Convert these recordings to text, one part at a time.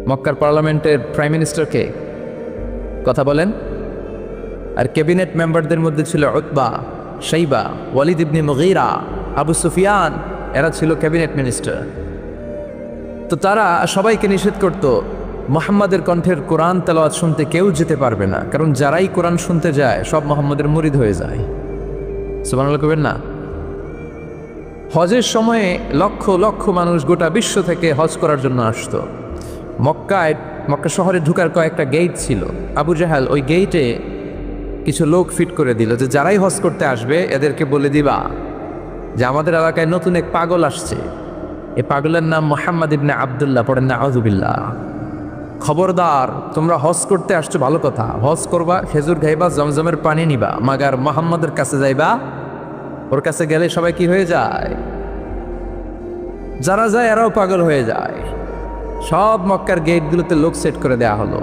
মক্কার পার্লামেন্টের প্রাইম মিনিস্টারকে কথা বলেন। আর ক্যাবিনেট মেম্বারদের মধ্যে ছিল উতবা, শাইবা, ওয়ালিদ ইবনে মুগীরা, আবু সুফিয়ান, এরা ছিল ক্যাবিনেট মিনিস্টার। তো তারা সবাইকে নিষেধ করত মুহাম্মাদের কণ্ঠের কোরআন তেলাওয়াত শুনতে কেউ যেতে পারবে না, কারণ যারাই কোরআন শুনতে যায় সব মুহাম্মাদের মুরিদ হয়ে যায়। সুবহানাল্লাহ কইবেন না? হজের সময়ে লক্ষ লক্ষ মানুষ গোটা বিশ্ব থেকে হজ করার জন্য আসতো। মক্কা শহরে ঢুকার কয়েকটা গেট ছিল। আবু জাহাল ওই গেটে কিছু লোক ফিট করে দিল যে যারাই হজ করতে আসবে এদেরকে বলে দিবা যে আমাদের এলাকায় নতুন এক পাগল আসছে, এই পাগলের নাম মুহাম্মদ ইবনে আব্দুল্লাহ, পড়েন না আউযুবিল্লাহ। খবরদার, তোমরা হজ করতে আসছো ভালো কথা, হজ করবা, খেজুর খাইবা, জমজমের পানি নিবা, মাগার মুহাম্মদের কাছে যাইবা। ওর কাছে গেলে সবাই কি হয়ে যায়? যারা যায় এরাও পাগল হয়ে যায়। সব মক্কার গেটগুলোতে লোক সেট করে দেয়া হলো।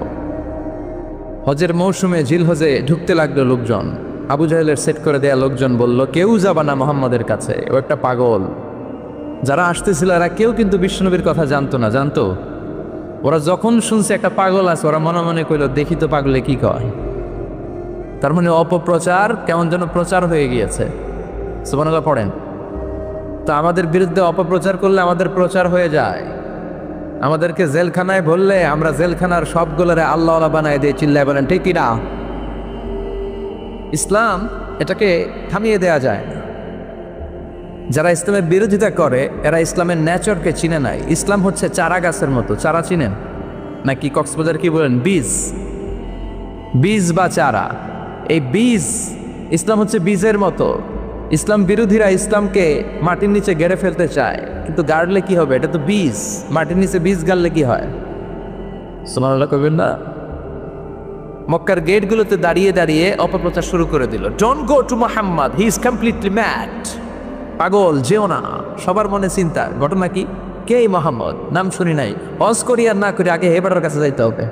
হজের মৌসুমে জিল হজে ঢুকতে লাগলো লোকজন। আবু জাহেলের সেট করে দেয়া লোকজন বলল কেউ যাবা না মুহাম্মাদের কাছে, ও একটা পাগল। যারা আসতেছিল এরা কেউ কিন্তু বিশ্বনবীর কথা জানতো না। জানতো? ওরা যখন শুনছে একটা পাগল আছে ওরা মনে মনে কইল দেখি তো পাগলে কি কয়। তার মানে অপপ্রচার কেমন যেন প্রচার হয়ে গিয়েছে। সুবহানাল্লাহ পড়েন। তো আমাদের বিরুদ্ধে অপপ্রচার করলে আমাদের প্রচার হয়ে যায়। আমাদেরকে জেলখানায় বললে আমরা জেলখানার সবগুলোরে আল্লাহওয়ালা বানায় দিয়ে চিল্লায় বলেন ঠিক কি না? ইসলাম এটাকে থামিয়ে দেয়া যায় না। যারা ইসলামের বিরোধিতা করে এরা ইসলামের নেচারকে চিনে নাই। ইসলাম হচ্ছে চারা গাছের মতো। চারা চিনেন নাকি? কক্সবাজার কি বলেন? বীজ বা চারা। এই বীজ, ইসলাম হচ্ছে বীজের মতো। ইসলাম বিরোধীরা ইসলামকে মাটির নিচে গেড়ে ফেলতে চায়, কিন্তু গাড়লে কি হবে? এটা তো বীজ। মাটির নিচে বীজ গাড়লে কি হয়? সুবহানাল্লাহ কইবেন না? মক্কার গেটগুলোতে দাঁড়িয়ে দাঁড়িয়ে অপপ্রচার শুরু করে দিল। Don't go to Muhammad, he is completely mad. পাগল, যেও না। সবার মনে চিন্তা, ঘটনা কি? কে মুহাম্মদ? নাম শুনি নাই। হজ করি আর না করি আগে হেবারের কাছে যাইতে হবে।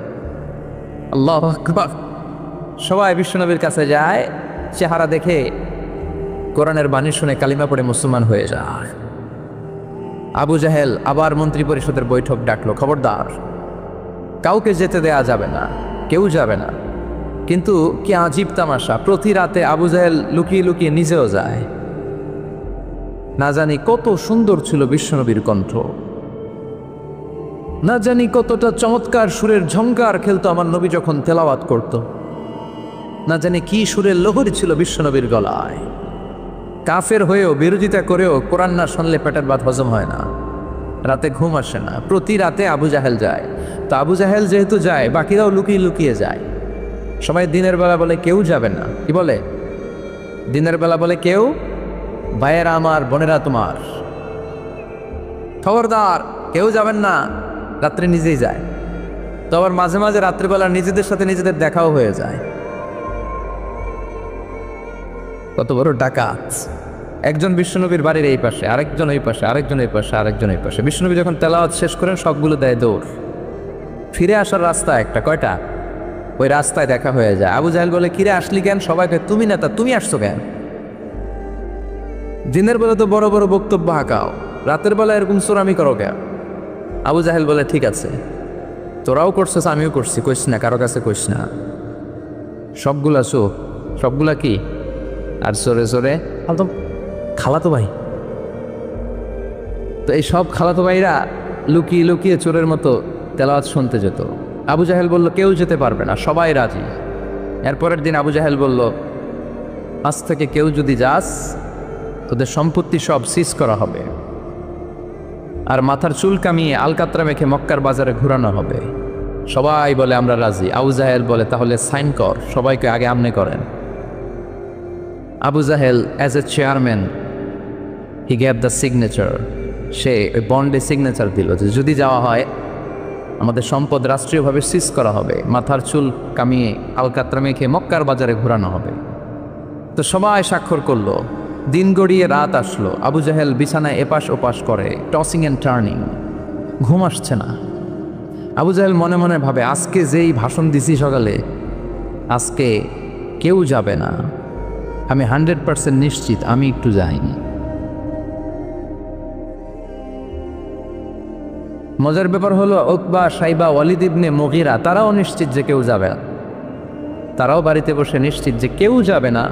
আল্লাহু আকবার। সবাই বিশ্বনবীর কাছে যায়, চেহারা দেখে কোরআনের বাণী শুনে কালিমা পড়ে মুসলমান হয়ে যায়। আবু জাহেল আবার মন্ত্রী পরিষদের বৈঠক ডাকলো, খবরদার কাউকে যেতে দেয়া যাবে না, কেউ যাবে না। কিন্তু কি আজীব তামাশা, প্রতি রাতে আবু জাহেল লুকিয়ে লুকিয়ে নিজেও যায়। না জানি কত সুন্দর ছিল বিশ্বনবীর কণ্ঠ, না জানি কতটা চমৎকার সুরের ঝংকার খেলতো আমার নবী যখন তেলাওয়াত করত, না জানি কি সুরের লহরী ছিল বিশ্বনবীর গলায়। কাফের হয়েও বিরোধিতা করেও কোরআন না শুনলে পেটের ভাত হজম হয় না, রাতে ঘুম আসে না। প্রতি রাতে আবু জাহেল যায়। তো আবু জাহেল যেহেতু যায়, বাকিরাও লুকিয়ে লুকিয়ে যায়। সবাই দিনের বেলা বলে কেউ যাবে না। কি বলে? দিনের বেলা বলে কেউ, ভাইয়েরা আমার, বোনেরা তোমার, খবরদার কেউ যাবেন না। রাত্রে নিজেই যায়। তো আবার মাঝে মাঝে রাত্রিবেলা নিজেদের সাথে নিজেদের দেখাও হয়ে যায়। কত বড় ডাকাত! একজন বিশ্বনবীর বাড়ির এই পাশে, আরেকজন এই পাশে, আরেকজন এই পাশে, আরেকজন এই পাশে। বিশ্বনবী যখন তেলাওয়াত শেষ করেন সবগুলো দেয় দৌড়। ফিরে আসার রাস্তা একটা, কয়টা? ওই রাস্তায় দেখা হয়ে যায়। আবু জাহেল বলে কিরে আসলি কেন? সবাইকে তুমি নেতা, তুমি আসছো কেন? দিনের বেলা তো বড় বড় বক্তব্য হাঁকাও, রাতের বেলা এরকম চোরামি করো কেন? আবু জাহেল বলে ঠিক আছে, তোরাও করছিস আমিও করছি, কইস না, কারো কাছে কইস না। সবগুলা চোখ, সবগুলা কি? আর সরে সরে খালাতো ভাই। তো এই সব খালাতো ভাইরা লুকিয়ে লুকিয়ে চোরের মতো তেলাওয়াত শুনতে যেত। আবু জাহেল বলল কেউ যেতে পারবে না, সবাই রাজি। এরপরের দিন আবু জাহেল বলল আজ থেকে কেউ যদি যাস তোদের সম্পত্তি সব সিজ করা হবে, আর মাথার চুল কামিয়ে আলকাতরা মেখে মক্কার বাজারে ঘুরানো হবে। সবাই বলে আমরা রাজি। আবু জাহেল বলে তাহলে সাইন কর। সবাইকে আগে আমনে করেন। Abu Jahel as a chairman he gave the signature. সে ওই বন্ডে সিগনেচার দিল যে যদি যাওয়া হয় আমাদের সম্পদ রাষ্ট্রীয়ভাবে সিজ করা হবে, মাথার চুল কামিয়ে আলকাতরা মেখে মক্কার বাজারে ঘোরানো হবে। তো সবাই স্বাক্ষর করলো। দিন গড়িয়ে রাত আসলো। আবু জাহেল বিছানায় এপাশ ওপাশ করে, টসিং অ্যান্ড টার্নিং, ঘুম আসছে না। আবু জাহেল মনে মনে ভাবে আজকে যেই ভাষণ দিছি সকালে, আজকে কেউ যাবে না, আমি 100% নিশ্চিত আমি একটু যাইনি। মজার ব্যাপার হলো উকবা, সাইবা, ওয়ালিদ ইবনে মুগীরা তারাও নিশ্চিত যে কেউ যাবে না। তারাও বাড়িতে বসে নিশ্চিত যে কেউ যাবে না।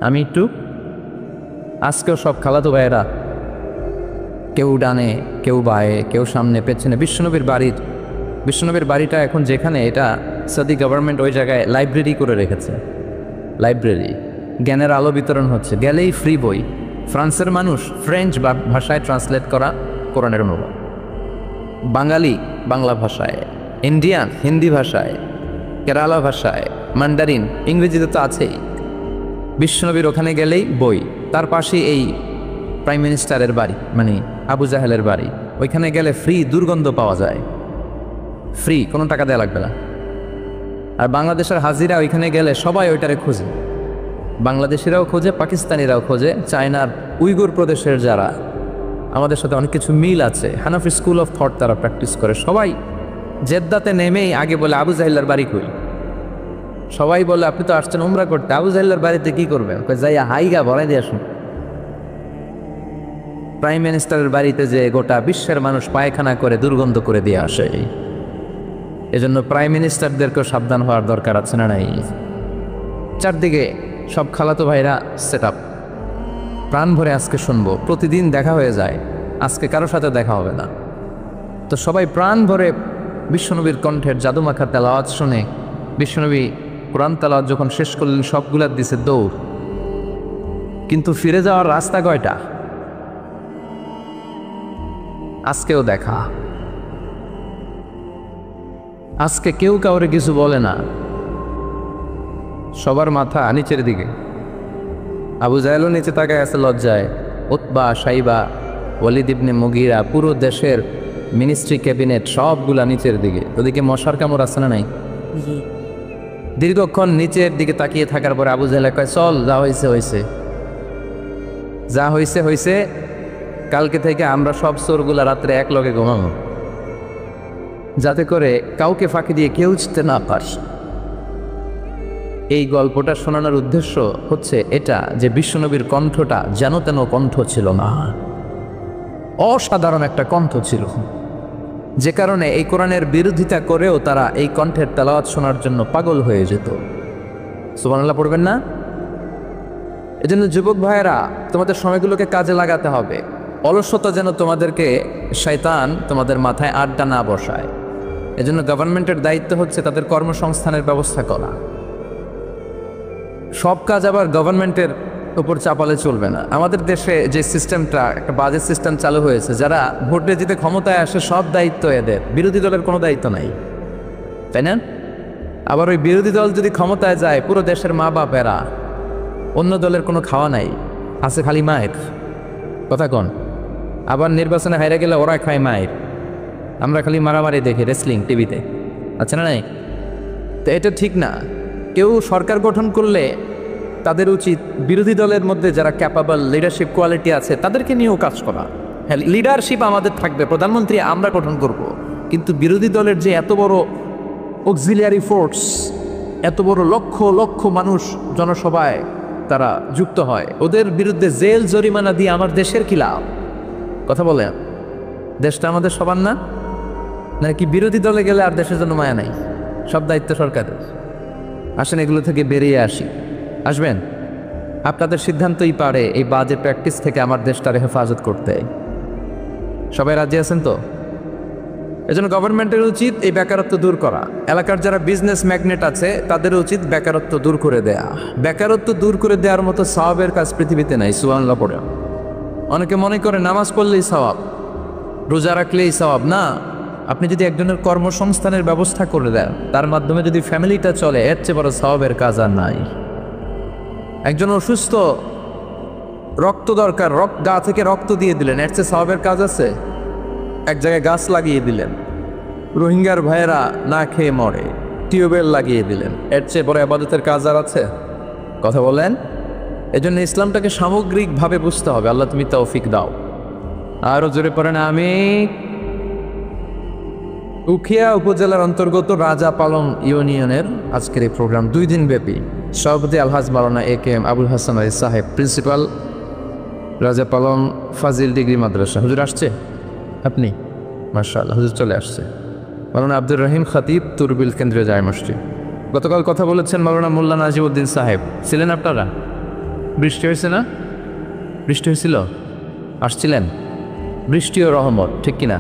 আমি একটু আজকেও সব খালাতো ভাইয়েরা কেউ ডানে, কেউ বায়ে, কেউ সামনে পেছনে। বিশ্বনবীর বাড়িটা এখন যেখানে, এটা সৌদি গভর্নমেন্ট ওই জায়গায় লাইব্রেরি করে রেখেছে। লাইব্রেরি, জ্ঞানের আলো বিতরণ হচ্ছে। গেলেই ফ্রি বই, ফ্রান্সের মানুষ ফ্রেঞ্চ ভাষায় ট্রান্সলেট করা কোরআনের অনুবাদ, বাঙালি বাংলা ভাষায়, ইন্ডিয়ান হিন্দি ভাষায়, কেরালা ভাষায়, মান্ডারিন, ইংরেজিতে তো আছেই। বিশ্বনবীর ওখানে গেলেই বই। তার পাশে এই প্রাইম মিনিস্টারের বাড়ি, মানে আবু জাহেলের বাড়ি, ওইখানে গেলে ফ্রি দুর্গন্ধ পাওয়া যায়, ফ্রি, কোনো টাকা দেওয়া লাগবে না। আর বাংলাদেশের হাজিরা ওইখানে গেলে সবাই ওইটারে খোঁজে, বাংলাদেশিরাও খোঁজে, পাকিস্তানিরাও খোঁজে, চায়নার উইগুর প্রদেশের যারা, আমাদের সাথে অনেক কিছু মিল আছে। হানাফি স্কুল অফ থট তারা প্র্যাকটিস করে। সবাই জেদ্দাতে নেমেই আগে বলে আবু জাহিল্লার বাড়ি কই। সবাই বলে আপনি তো আসছেন উমরা করতে, আবু জাহিল্লার বাড়িতে কি করবেন? যাইয়া হাইগা ভরাই দিয়ে আসুন। প্রাইম মিনিস্টারের বাড়িতে যে গোটা বিশ্বের মানুষ পায়খানা করে দুর্গন্ধ করে দিয়ে আসে। এজন্য প্রাইম মিনিস্টারদেরকেও সাবধান হওয়ার দরকার আছে না নাই? চারদিকে সব খালাতো ভাইরা সেট আপ, প্রাণ ভরে আজকে শুনবো। প্রতিদিন দেখা হয়ে যায়, আজকে কারো সাথে দেখা হবে না। তো সবাই প্রাণ ভরে বিশ্বনবীর কণ্ঠের জাদুমাখা তেলাওয়াত শুনে, বিশ্বনবী কোরআন তেলাওয়াত যখন শেষ করলেন সবগুলার দিছে দৌড়। কিন্তু ফিরে যাওয়ার রাস্তা কয়টা? আজকেও দেখা। আজকে কেউ কাউরে কিছু বলে না, সবার মাথা নিচের দিকে। আবু জাহেলও নিচে তাকায় আছে লজ্জায়। উতবা, সাইবা, ওয়ালিদ ইবনে মুগীরা, পুরো দেশের মিনিস্ট্রি ক্যাবিনেট সবগুলা নিচের দিকে। ওদিকে মশার কামড় আছে না নাই? দীর্ঘক্ষণ নিচের দিকে তাকিয়ে থাকার পরে আবু জাহেল কয়, চল, যা হয়েছে হয়েছে, যা হয়েছে হয়েছে। কালকে থেকে আমরা সব চোরগুলা রাত্রে এক লগে ঘুমাবো, যাতে করে কাউকে ফাঁকি দিয়ে কেউ জিততে না পারে। এই গল্পটা শোনানোর উদ্দেশ্য হচ্ছে এটা যে বিশ্বনবীর কণ্ঠটা যেন তেন কণ্ঠ ছিল না, অসাধারণ একটা কণ্ঠ ছিল, যে কারণে এই কোরআনের বিরোধিতা করেও তারা এই কণ্ঠের তেলাওয়াত শোনার জন্য পাগল হয়ে যেত। সুবহানাল্লাহ পড়বেন না? এজন্য যুবক ভাইয়েরা, তোমাদের সময়গুলোকে কাজে লাগাতে হবে। অলসতা যেন তোমাদেরকে শয়তান তোমাদের মাথায় আড্ডা না বসায়। এজন্য গভর্নমেন্টের দায়িত্ব হচ্ছে তাদের কর্মসংস্থানের ব্যবস্থা করা। সব কাজ আবার গভর্নমেন্টের উপর চাপালে চলবে না। আমাদের দেশে যে সিস্টেমটা, একটা বাজেট সিস্টেম চালু হয়েছে, যারা ভোটে জিতে ক্ষমতায় আসে সব দায়িত্ব এদের, বিরোধী দলের কোনো দায়িত্ব নাই, তাই না? আবার ওই বিরোধী দল যদি ক্ষমতায় যায়, পুরো দেশের মা বাপেরা, অন্য দলের কোনো খাওয়া নাই, আছে খালি মায়ের। কথা কন? আবার নির্বাচনে হাইরা গেলে ওরা খায় মায়ের, আমরা খালি মারামারি দেখি রেসলিং টিভিতে, আচ্ছা না নাই? তো এটা ঠিক না। কেউ সরকার গঠন করলে তাদের উচিত বিরোধী দলের মধ্যে যারা ক্যাপাবল, লিডারশিপ কোয়ালিটি আছে তাদেরকে নিয়েও কাজ করা। হ্যাঁ, লিডারশিপ আমাদের থাকবে, প্রধানমন্ত্রী আমরা গঠন করব, কিন্তু বিরোধী দলের যে এত বড় অক্সিলিয়ারি ফোর্স, এত বড় লক্ষ লক্ষ মানুষ জনসভায় তারা যুক্ত হয়, ওদের বিরুদ্ধে জেল জরিমানা দিয়ে আমার দেশের কি লাভ? কথা বলেন, দেশটা আমাদের সবার না? নাকি বিরোধী দলে গেলে আর দেশের জন্য মায়া নাই, সব দায়িত্ব সরকারের? আসেন এগুলো থেকে বেরিয়ে আসি। আসবেন? আপনাদের সিদ্ধান্তই পারে এই বাজে প্র্যাকটিস থেকে আমার দেশটারে হেফাজত করতে। সবাই রাজি আছেন তো? এজন্য গভর্নমেন্টের উচিত এই বেকারত্ব দূর করা। এলাকার যারা বিজনেস ম্যাগনেট আছে তাদের উচিত বেকারত্ব দূর করে দেয়া। বেকারত্ব দূর করে দেওয়ার মতো সওয়াবের কাজ পৃথিবীতে নাই। সুবহানাল্লাহ পড়ে। অনেকে মনে করে নামাজ পড়লেই সওয়াব, রোজা রাখলেই সওয়াব। না, আপনি যদি একজনের কর্মসংস্থানের ব্যবস্থা করে দেন, তার মাধ্যমে যদি ফ্যামিলিটা চলে, এর চেয়ে বড় সওয়াবের কাজ আর নাই। একজন অসুস্থ, রক্ত দরকার, গা থেকে রক্ত দিয়ে দিলেন, এর চেয়ে সওয়াবের কাজ আছে? এক জায়গায় গাছ লাগিয়ে দিলেন, রোহিঙ্গার ভাইয়েরা না খেয়ে মরে, টিউবওয়েল লাগিয়ে দিলেন, এর চেয়ে বড় ইবাদতের কাজ আর আছে? কথা বলেন। এজন্য ইসলামটাকে সামগ্রিকভাবে বুঝতে হবে। আল্লাহ তুমি তৌফিক দাও। আরও জোরে পড়েন আমি। উখিয়া উপজেলার অন্তর্গত রাজা পালং ইউনিয়নের আজকের এই প্রোগ্রাম 2 দিন ব্যাপী। সভাপতি আলহাজ মাওলানা AKM আবুল হাসান আলী সাহেব, প্রিন্সিপাল, রাজা পালং ফাজিল ডিগ্রি মাদ্রাসা। হুজুর আসছে? আপনি মাশাআল্লাহ, হুজুর চলে আসছে। মাওলানা আব্দুর রহিম খতিব, তুরবিল কেন্দ্রীয় জামে মসজিদ। গতকাল কথা বলেছেন মাওলানা মোল্লা নাজিমউদ্দিন সাহেব, ছিলেন আপনারা? বৃষ্টি হয়েছে না? বৃষ্টি হয়েছিল, আসছিলেন? বৃষ্টি ও রহমত, ঠিক কিনা?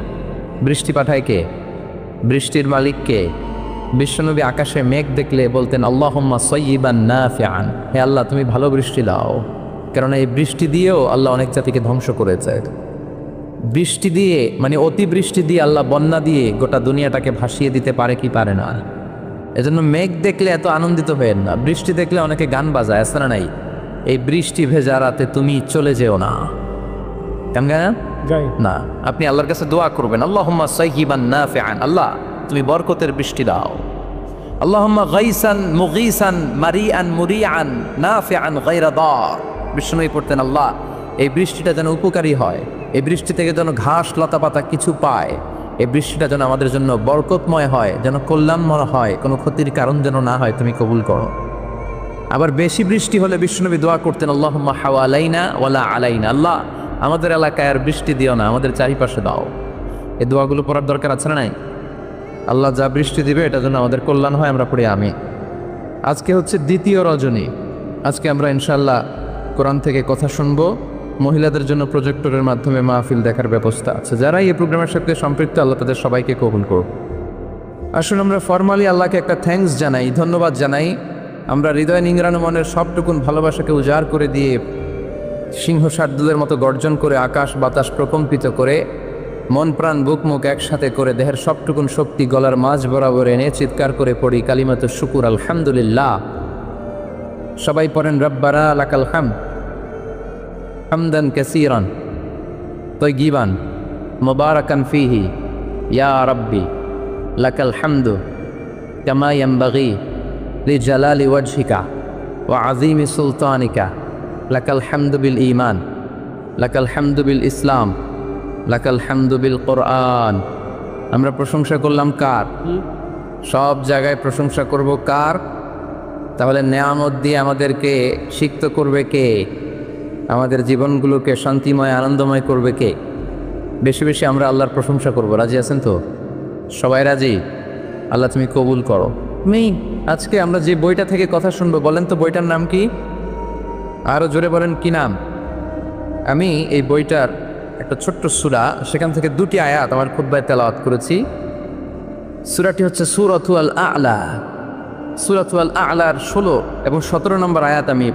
বৃষ্টি পাঠায় কে? বৃষ্টির মালিক কে? বিশ্বনবী আকাশে মেঘ দেখলে বলতেন আল্লাহুম্মা সাইয়্যিবান নাফিআন, হে আল্লাহ তুমি ভালো বৃষ্টি দাও। কারণ এই বৃষ্টি দিয়েও আল্লাহ অনেক জাতিকে ধ্বংস করেছে। বৃষ্টি দিয়ে মানে অতিবৃষ্টি দিয়ে আল্লাহ বন্যা দিয়ে গোটা দুনিয়াটাকে ভাসিয়ে দিতে পারে কি পারে না। এজন্য মেঘ দেখলে এত আনন্দিত হয়েন না, বৃষ্টি দেখলে অনেকে গান বাজায়, আছে না নাই? এই বৃষ্টি ভেজা রাতে তুমি চলে যেও না, কেমন গান না, আপনি আল্লাহর কাছে দোয়া করবেন আল্লাহুম্মা সাইয়্যিবান নাফিআন, আল্লাহ তুমি বরকতের বৃষ্টি দাও। আল্লাহুম্মা গাইসান মুগীসান মারিআন মুরিআন নাফিআন গায়রা দার। বিষ্ণুই পড়তেন আল্লাহ এই বৃষ্টিটা যেন উপকারী হয়, এই বৃষ্টি থেকে যেন ঘাস লতা পাতা কিছু পায়, এই বৃষ্টিটা যেন আমাদের জন্য বরকতময় হয়, যেন কল্যাণময় হয়, কোনো ক্ষতির কারণ যেন না হয়, তুমি কবুল করো। আবার বেশি বৃষ্টি হলে বিষ্ণুনবী দোয়া করতেন আল্লাহুম্মা হাওয়ালাইনা ওয়ালা আলাইনা, আল্লাহ আমাদের এলাকায় আর বৃষ্টি দিও না, আমাদের চারিপাশে দাও। এই দোয়াগুলো পড়ার দরকার আছে না নাই? আল্লাহ যা বৃষ্টি দিবে এটা যেন আমাদের কল্যাণ হয়, আমরা পড়ি আমি। আজকে হচ্ছে দ্বিতীয় রজনী, আজকে আমরা ইনশাআল্লাহ কোরআন থেকে কথা শুনবো। মহিলাদের জন্য প্রজেক্টরের মাধ্যমে মাহফিল দেখার ব্যবস্থা আছে। যারা এই প্রোগ্রামের সাথে সম্পৃক্ত আল্লাহ তাদের সবাইকে কবুল করুন। আসুন আমরা ফরমালি আল্লাহকে একটা থ্যাঙ্কস জানাই, ধন্যবাদ জানাই। আমরা হৃদয় নিংড়ানো মনের সবটুকুন ভালোবাসাকে উজাড় করে দিয়ে সিংহ শার্দুলের মতো গর্জন করে আকাশ বাতাস প্রকম্পিত করে মন প্রাণ বুক মুখ একসাথে করে দেহের সবটুকুন শক্তি গলার মাঝ বরাবর এনে চিৎকার করে পড়ি কালিমাতু শুকুর আলহামদুলিল্লাহ। সবাই পড়েন রব্বানা লাকাল হামদ হামদান কাসীরান তাইয়িবান মুবারাকান ফীহি ইয়া রাব্বি লাকাল হামদু কামা ইয়ানবাগি লিজালালি ওয়াজহিকা ওয়া আযীমি সুলতানিকা লাকাল হামদু বিল ঈমান লাকাল হামদু বিল ইসলাম লাকাল হামদু বিল কোরআন। আমরা প্রশংসা করলাম কার? সব জায়গায় প্রশংসা করব কার? তাহলে নেয়ামত দিয়ে আমাদেরকে সিক্ত করবে কে? আমাদের জীবনগুলোকে শান্তিময় আনন্দময় করবে কে? বেশি বেশি আমরা আল্লাহর প্রশংসা করব। রাজি আছেন তো? সবাই রাজি? আল্লাহ তুমি কবুল করো। আজকে আমরা যে বইটা থেকে কথা শুনবো, বলেন তো বইটার নাম কি? আরো জোরে বলেন, কি নাম? আমি এই বইটার একটা ছোট্ট সূরা, সেখান থেকে দুটি আয়াত আমার খুতবায় তেলাওয়াত করেছি। সূরাটি হচ্ছে সূরাতুল আ'লা। সূরাতুল আ'লার 16 এবং 17 নম্বর আয়াত আমি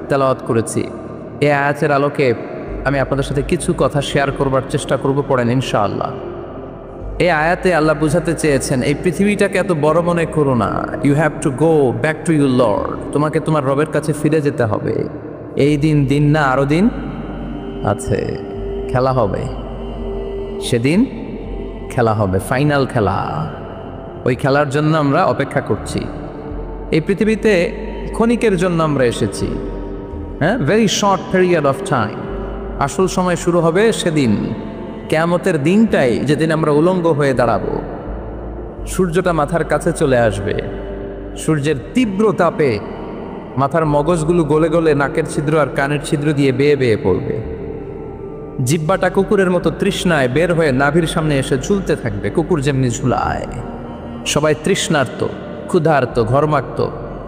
তেলাওয়াত করেছি। এই আয়াতের আলোকে আমি আপনাদের সাথে কিছু কথা শেয়ার করবার চেষ্টা করব, পড়েন ইনশাআল্লাহ। এই আয়াতে আল্লাহ বুঝাতে চেয়েছেন এই পৃথিবীটাকে এত বড় মনে করো না। You have to go back to your lord. তোমাকে তোমার রবের কাছে ফিরে যেতে হবে। এই দিন না, আরো দিন আছে, খেলা হবে, সেদিন খেলা হবে, ফাইনাল খেলা। ওই খেলার জন্য আমরা অপেক্ষা করছি। এই পৃথিবীতে ক্ষণিকের জন্য আমরা এসেছি, হ্যাঁ, very short period of time. আসল সময় শুরু হবে সেদিন, কিয়ামতের দিনটাই, যেদিন আমরা উলঙ্গ হয়ে দাঁড়াবো। সূর্যটা মাথার কাছে চলে আসবে, সূর্যের তীব্র তাপে মাথার মগজগুলো গলে গলে নাকের ছিদ্র আর কানের ছিদ্র দিয়ে বেয়ে বেয়ে পড়বে। জিহ্বাটা কুকুরের মতো তৃষ্ণায় বের হয়ে নাভির সামনে এসে ঝুলতে থাকবে, কুকুর যেমনি ঝুলায়। সবাই তৃষ্ণার্ত, ক্ষুধার্ত, ঘর্মাক্ত,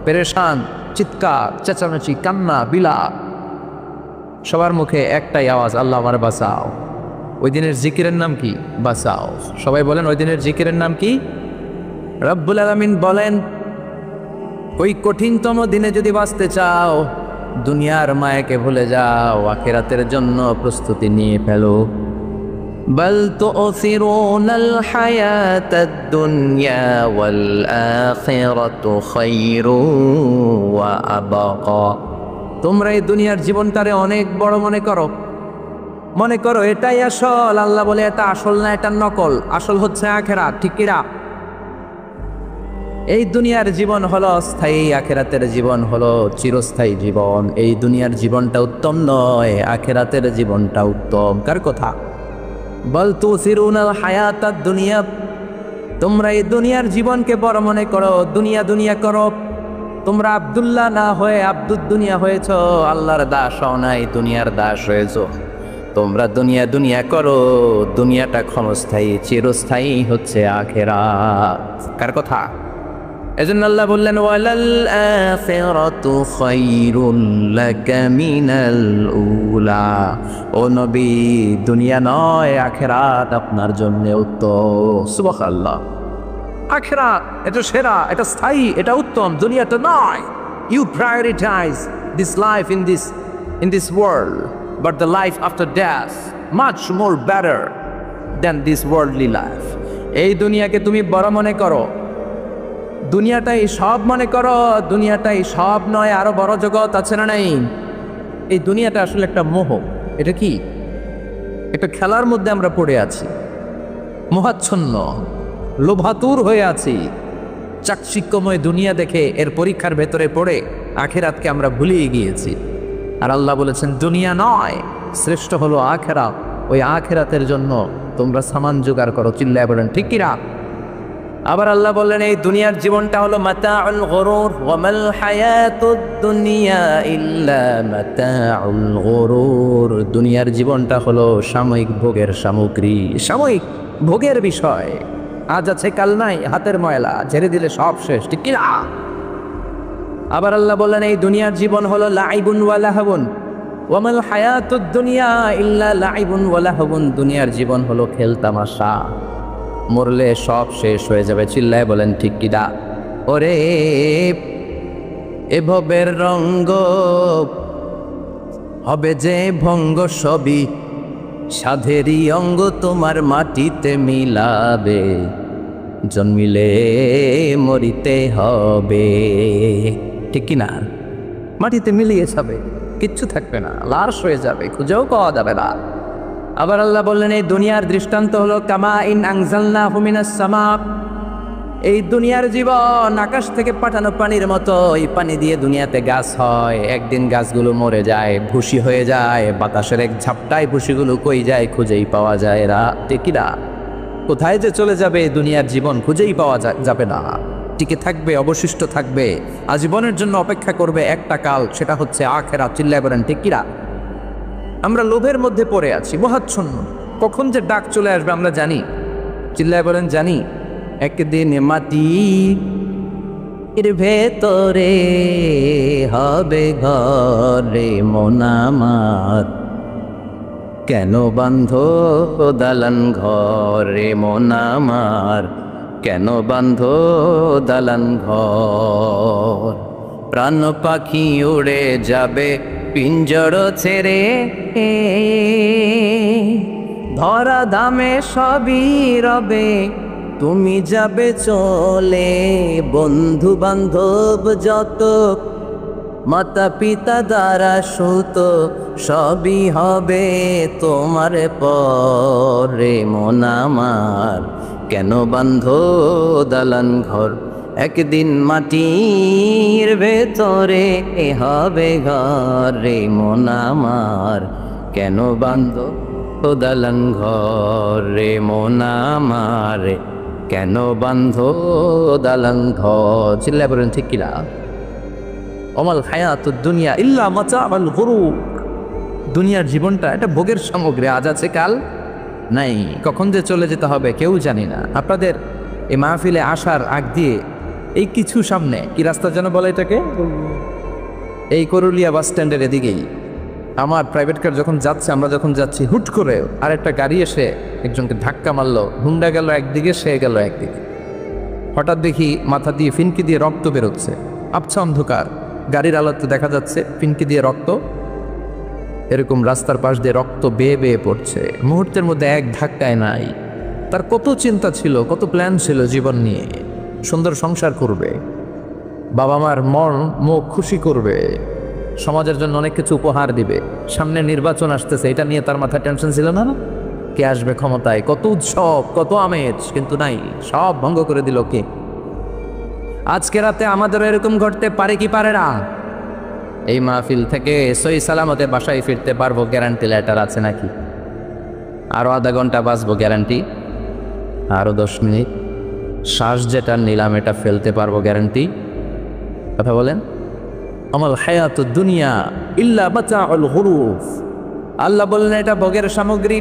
পেরেশান, চিৎকার চেঁচামেচি, কান্না বিলাপ। সবার মুখে একটাই আওয়াজ, আল্লাহ আমার বাঁচাও। ওই দিনের জিকিরের নাম কি? বাঁচাও। সবাই বলেন ওই দিনের জিকিরের নাম কি? রব্বুল আলামিন বলেন, ওই কঠিনতম দিনে যদি বাঁচতে চাও, দুনিয়ার মায়াকে ভুলে যাও, আখিরাতের জন্য প্রস্তুতি নিয়ে ফেলো। বাল তুসিরুনাল হায়াতাদ দুনিয়া ওয়াল আখিরাতু খায়রুন ওয়া আবকা। তোমরা এই দুনিয়ার জীবনটারে অনেক বড় মনে করো এটাই আসল। আল্লাহ বলে এটা আসল না, এটা নকল। আসল হচ্ছে আখিরাত, ঠিক কিনা? এই দুনিয়ার জীবন হলো স্থায়ী, আখিরাতের জীবন হলো চিরস্থায়ী জীবন। এই দুনিয়ার জীবনটা উত্তম নয়, আখিরাতের জীবনটা উত্তম। কার কথা? বল তুসিরুনাল হায়াতাদ দুনিয়া। তোমরা এই দুনিয়ার জীবনকে বড় মনে করো, দুনিয়া করো। তোমরা আব্দুল্লাহ না হয়ে আব্দুদ দুনিয়া হয়েছ, আল্লাহর দাস হও নাই, দুনিয়ার দাস হয়েছ। তোমরা দুনিয়া দুনিয়া করো, দুনিয়াটা ক্ষণস্থায়ী, চিরস্থায়ী হচ্ছে আখিরাত। কার কথা? এজন্য আল্লাহ বললেন ওয়ালাল আখিরাতু খায়রুল লাকা মিনাল উলা। ও নবী, দুনিয়া নয় আখিরাত আপনার জন্য উত্তম। সুবহানাল্লাহ। আখিরাত এটা সেরা, এটা স্থায়ী, এটা উত্তম, দুনিয়াটা নয়। You prioritise this life in this world, but the life after death much more better than this worldly life. এই দুনিয়াকে তুমি বড় মনে করো, দুনিয়াটাই সব মনে করো, দুনিয়াটাই সব নয়, আরো বড় জগৎ আছে না নাই? এই দুনিয়াটা আসলে একটা মোহ। এটা কি? একটা খেলার মধ্যে আমরা পড়ে আছি, মোহাচ্ছন্ন, লোভাতুর হয়ে আছি। চাকচিক্যময় দুনিয়া দেখে এর পরীক্ষার ভেতরে পড়ে আখিরাতকে আমরা ভুলিয়ে গিয়েছি। আর আল্লাহ বলেছেন দুনিয়া নয়, শ্রেষ্ঠ হলো আখিরাত। ওই আখিরাতের জন্য তোমরা সামান জোগাড় করো। চিল্লায় বলেন ঠিক কিনা? আবার আল্লাহ বললেন এই দুনিয়ার জীবনটা হলো মাতাউল গুরুর, ওয়া মাল হায়াতুদ দুনিয়া ইল্লা মাতাউল গুরুর। দুনিয়ার জীবনটা হলো সাময়িক ভোগের সামগ্রী, সাময়িক ভোগের বিষয়। আজ আছে কাল নাই, হাতের ময়লা, ঝেড়ে দিলে সব শেষ। ঠিক কিনা? আবার আল্লাহ বললেন এই দুনিয়ার জীবন হলো লাইবুন ওয়া লাহবুন, ওয়া মাল হায়াতুদ দুনিয়া ইল্লা লাইবুন ওয়া লাহবুন। দুনিয়ার জীবন হলো খেল তামাশা, মরলে সব শেষ হয়ে যাবে। চিল্লায় বলেন ঠিক কিনা? ওরে এভবের রঙ্গ হবে যে ভঙ্গ, সবই সাধেরই অঙ্গ তোমার মাটিতে মিলাবে, জন্মিলে মরিতে হবে। ঠিক কিনা? মাটিতে মিলিয়ে যাবে, কিচ্ছু থাকবে না, লাশ হয়ে যাবে, খুঁজেও পাওয়া যাবে না। আবার আল্লাহ বললেন এই দুনিয়ার দৃষ্টান্ত হলো কামা ইন আনজালনাহু মিনাস সামা। এই দুনিয়ার জীবন আকাশ থেকে পাঠানো পানির মতো। এই পানি দিয়ে দুনিয়াতে গাছ হয়, একদিন গাছগুলো মরে যায়, ভুসি হয়ে যায়, বাতাসের এক ঝাপটায় ভুসিগুলো কই যায়, খুঁজেই পাওয়া যায় না। ঠিক কিনা? কোথায় যে চলে যাবে দুনিয়ার জীবন খুঁজেই পাওয়া যাবে না। টিকে থাকবে, অবশিষ্ট থাকবে, আজীবনের জন্য অপেক্ষা করবে একটা কাল, সেটা হচ্ছে আখিরাত। চিল্লায় বলেন ঠিক কিনা? আমরা লোভের মধ্যে পড়ে আছি, মোহাচ্ছন্ন। কখন যে ডাক চলে আসবে আমরা জানি। চিল্লায় বলেন জানি। একদিন মাটির ভেতরে হবে ঘরে মন আমার, কেন বান্ধ দালান ঘরে মন আমার, কেন বান্ধ দালান ঘর। প্রাণ পাখি উড়ে যাবে পিঞ্জর ছেড়ে, ধরা ধামে সবই রবে, তুমি যাবে চলে। বন্ধু বান্ধব যত, মাতা পিতা দ্বারা সুত, সবই হবে তোমার পরে মন আমার, কেন বান্ধ দালান ঘর। একদিন মাটির ভেতরে হবে ঘরে মন আমার, কেন বান্ধ দালান ঘরে মন আমার, কেন বান্ধ দালান ঘর। চিল্লায় বলেন ঠিক কিনা? ওমাল হায়াতুদ দুনিয়া ইল্লা মাতাউল গুরুর। দুনিয়ার জীবনটা এটা ভোগের সামগ্রী, আজ আছে কাল নাই, কখন যে চলে যেতে হবে কেউ জানি না। আপনাদের এই মাহফিলে আসার আগ দিয়ে এই কিছু সামনে কি রাস্তা যেন বলে এটাকে, এই করুলিয়া বাস স্ট্যান্ডের এদিকেই আমার প্রাইভেট কার যখন যাচ্ছে, আমরা যখন যাচ্ছি, হুট করে আরেকটা গাড়ি এসে একজনকে ধাক্কা মারলো। হুন্ডা গেল একদিকে, সে গেল একদিকে। হঠাৎ দেখি মাথা দিয়ে ফিনকি দিয়ে রক্ত বেরোচ্ছে, আবছা অন্ধকার, গাড়ির আলোতে দেখা যাচ্ছে ফিনকি দিয়ে রক্ত, এরকম রাস্তার পাশ দিয়ে রক্ত বেয়ে বেয়ে পড়ছে। মুহূর্তের মধ্যে এক ধাক্কায় নাই। তার কত চিন্তা ছিল, কত প্ল্যান ছিল জীবন নিয়ে, সুন্দর সংসার করবে, বাবা মার মুখ খুশি করবে, সমাজের জন্য অনেক কিছু উপহার দিবে, সামনে নির্বাচন আসতেছে, এটা নিয়ে তার মাথায় টেনশন ছিল না? কে আসবে ক্ষমতায়, কত উৎসব, কত আমেজ, কিন্তু নাই, সব ভঙ্গ করে দিল কে? আজকে রাতে আমাদের এরকম ঘটতে পারে কি পারে না? এই মাহফিল থেকে সহি সালামতে বাসায় ফিরতে পারবো গ্যারান্টি লেটার আছে নাকি? আরো আধা ঘন্টা বাঁচবো গ্যারান্টি? আরো 10 মিনিট শ্বাস যেটা নিলাম এটা ফেলতে পারবো গ্যারান্টি? কথা বলেন। আমাল হায়াতুদ দুনিয়া ইল্লা মাতাউল গুরুর। আল্লাহ বললেন এটা ভোগের সামগ্রী।